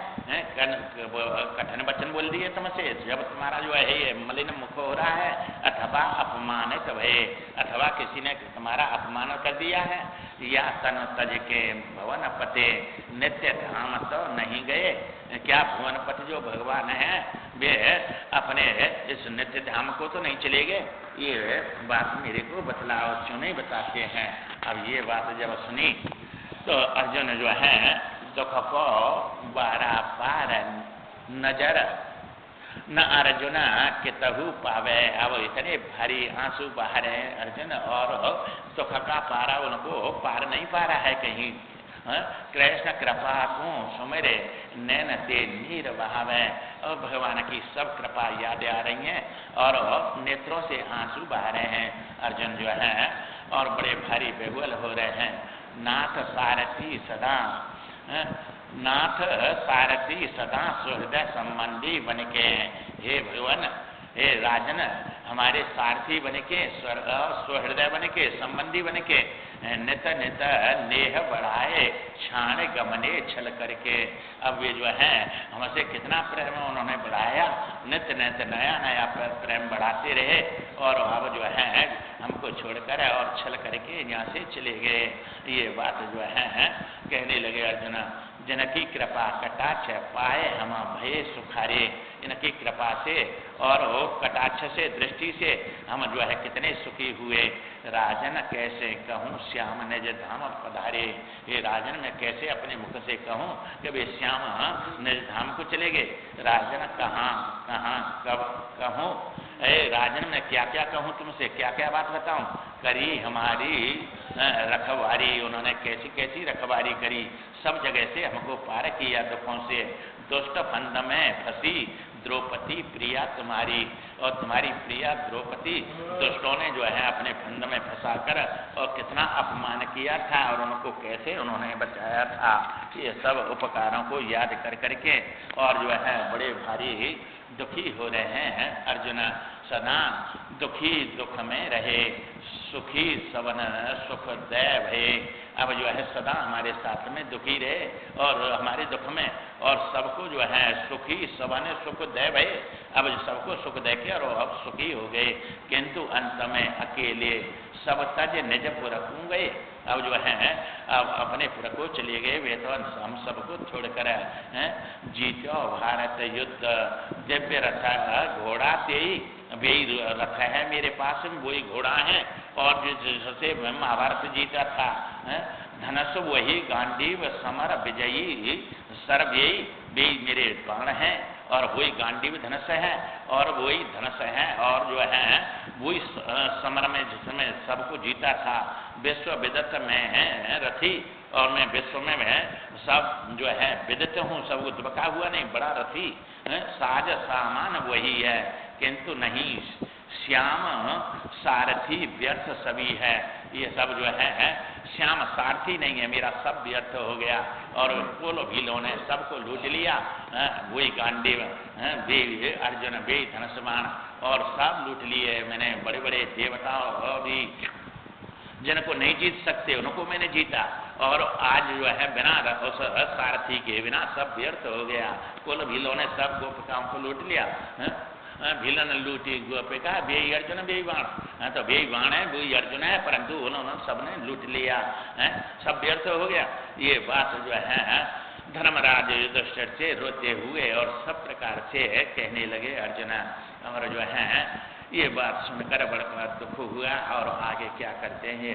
कठिन वचन बोल दिए तुमसे, जब तुम्हारा जो है ये मलिन मुख हो रहा है, अथवा अपमानित भये, अथवा किसी ने तुम्हारा अपमान कर दिया है? या तन तज के भवन पते, नित्य धाम तो नहीं गए? क्या भुवन पति जो भगवान है वे अपने इस नित्य धाम को तो नहीं चले गए? ये बात मेरे को बतलाओ, क्यों नहीं बताते हैं? अब ये बात जब सुनी तो अर्जुन जो है दुख को बारा पार नजर न अर्जुन कितहु पावे। अब इतने भारी आंसू बहा रहे हैं अर्जुन, और दुख का पारा उनको पार नहीं पा रहा है कहीं। कृष्ण कृपा को सुमेरे नैन ते नीर बहावे, और भगवान की सब कृपा याद आ रही हैं और नेत्रों से आंसू बहा रहे हैं अर्जुन जो है, और बड़े भारी बेहुल हो रहे हैं। नाथ सारथी सदा नाथ सारथी सदा सुहृदय संबंधी बन के, हे भगवान हे राजन हमारे सारथी बन के, सुहृदय बन के, संबंधी बन के, नित नित नेह बढ़ाए क्षाण गमने छल करके। अब वे जो है हमसे कितना प्रेम उन्होंने बढ़ाया, नित्य नित्य नया नया प्रेम बढ़ाते रहे, और अब जो है हमको छोड़कर और छल करके यहाँ से चले गए। ये बात जो है कहने लगे अर्जुन, जिनकी कृपा कटाक्ष पाए हम भय सुखारे, इनकी कृपा से और कटाक्ष से दृष्टि से हम जो है कितने सुखी हुए। राजन कैसे कहूँ श्याम निज धाम पधारे, ये राजन मैं कैसे अपने मुख से कहूँ कि वे श्याम निज धाम को चले गए। राजन कहाँ कहाँ कब कहूँ, राजन मैं क्या क्या कहूँ तुमसे, क्या क्या बात बताऊँ? करी हमारी रखवारी, उन्होंने कैसी कैसी रखवारी करी, सब जगह से हमको पार किया दुखों से। दुष्ट फंद में फंसी द्रौपदी प्रिया तुम्हारी, और तुम्हारी प्रिया द्रौपदी दुष्टों ने जो है अपने फंद में फंसाकर और कितना अपमान किया था, और उनको कैसे उन्होंने बचाया था। ये सब उपकारों को याद कर करके और जो है बड़े भारी दुखी हो रहे हैं अर्जुन। सदा दुखी दुख में रहे, सुखी सवन सुख दय भये। अब जो है सदा हमारे साथ में दुखी रहे और हमारे दुख में, और सबको जो है सुखी सवन सुख दय भये। अब सबको सुख दे के और अब सुखी हो गए, किंतु अंत में अकेले सब तज निज पुर गए। अब जो है अब अपने पुर को चले गए वे, तो हम सबको छोड़कर जीतो भारत युद्ध दिव्य रथ घोड़ा तेई, वही रथ है मेरे पास में, वही घोड़ा है, और जिससे महाभारत जीता था। धनुष वही गांडीव समर विजयी सर्व, यही मेरे बाण हैं और वही गांडीव धनुष है, और वही धनुष है, और जो है वही समर में जिसमें सबको जीता था। विश्व विदत में है रथी, और मैं विश्व में मैं सब जो है विदित हूँ, सबको दुबका हुआ नहीं, बड़ा रथी। साज सामान वही है, किंतु नहीं श्याम सारथी व्यर्थ सभी है। ये सब जो है श्याम सारथी नहीं है, मेरा सब व्यर्थ हो गया, और कुल भीलों ने सबको लूट लिया। वही गांडीव वे अर्जुन वे धनुष्मान और सब लूट लिए मैंने। बड़े बड़े देवताओं भी जिनको नहीं जीत सकते उनको मैंने जीता, और आज जो है बिना उस सारथी के बिना सब व्यर्थ हो गया। कुल भीलों ने सब गोपिकाओं को लूट लिया। भीलन लूटी गोपिका बेई अर्जुन बेई बाण। तो बेई बाण है, बेई अर्जुन है, परंतु उन्होंने सबने लूट लिया है, सब व्यर्थ हो गया। ये बात जो है धर्मराज युधिष्ठिर से रोते हुए और सब प्रकार से कहने लगे अर्जुन। और जो है ये बात सुनकर बड़ा दुख हुआ। और आगे क्या करते हैं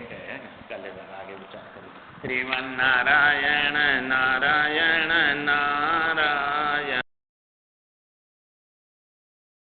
कल आगे विचार करें। श्रीमन्नारायण नारायण नारायण।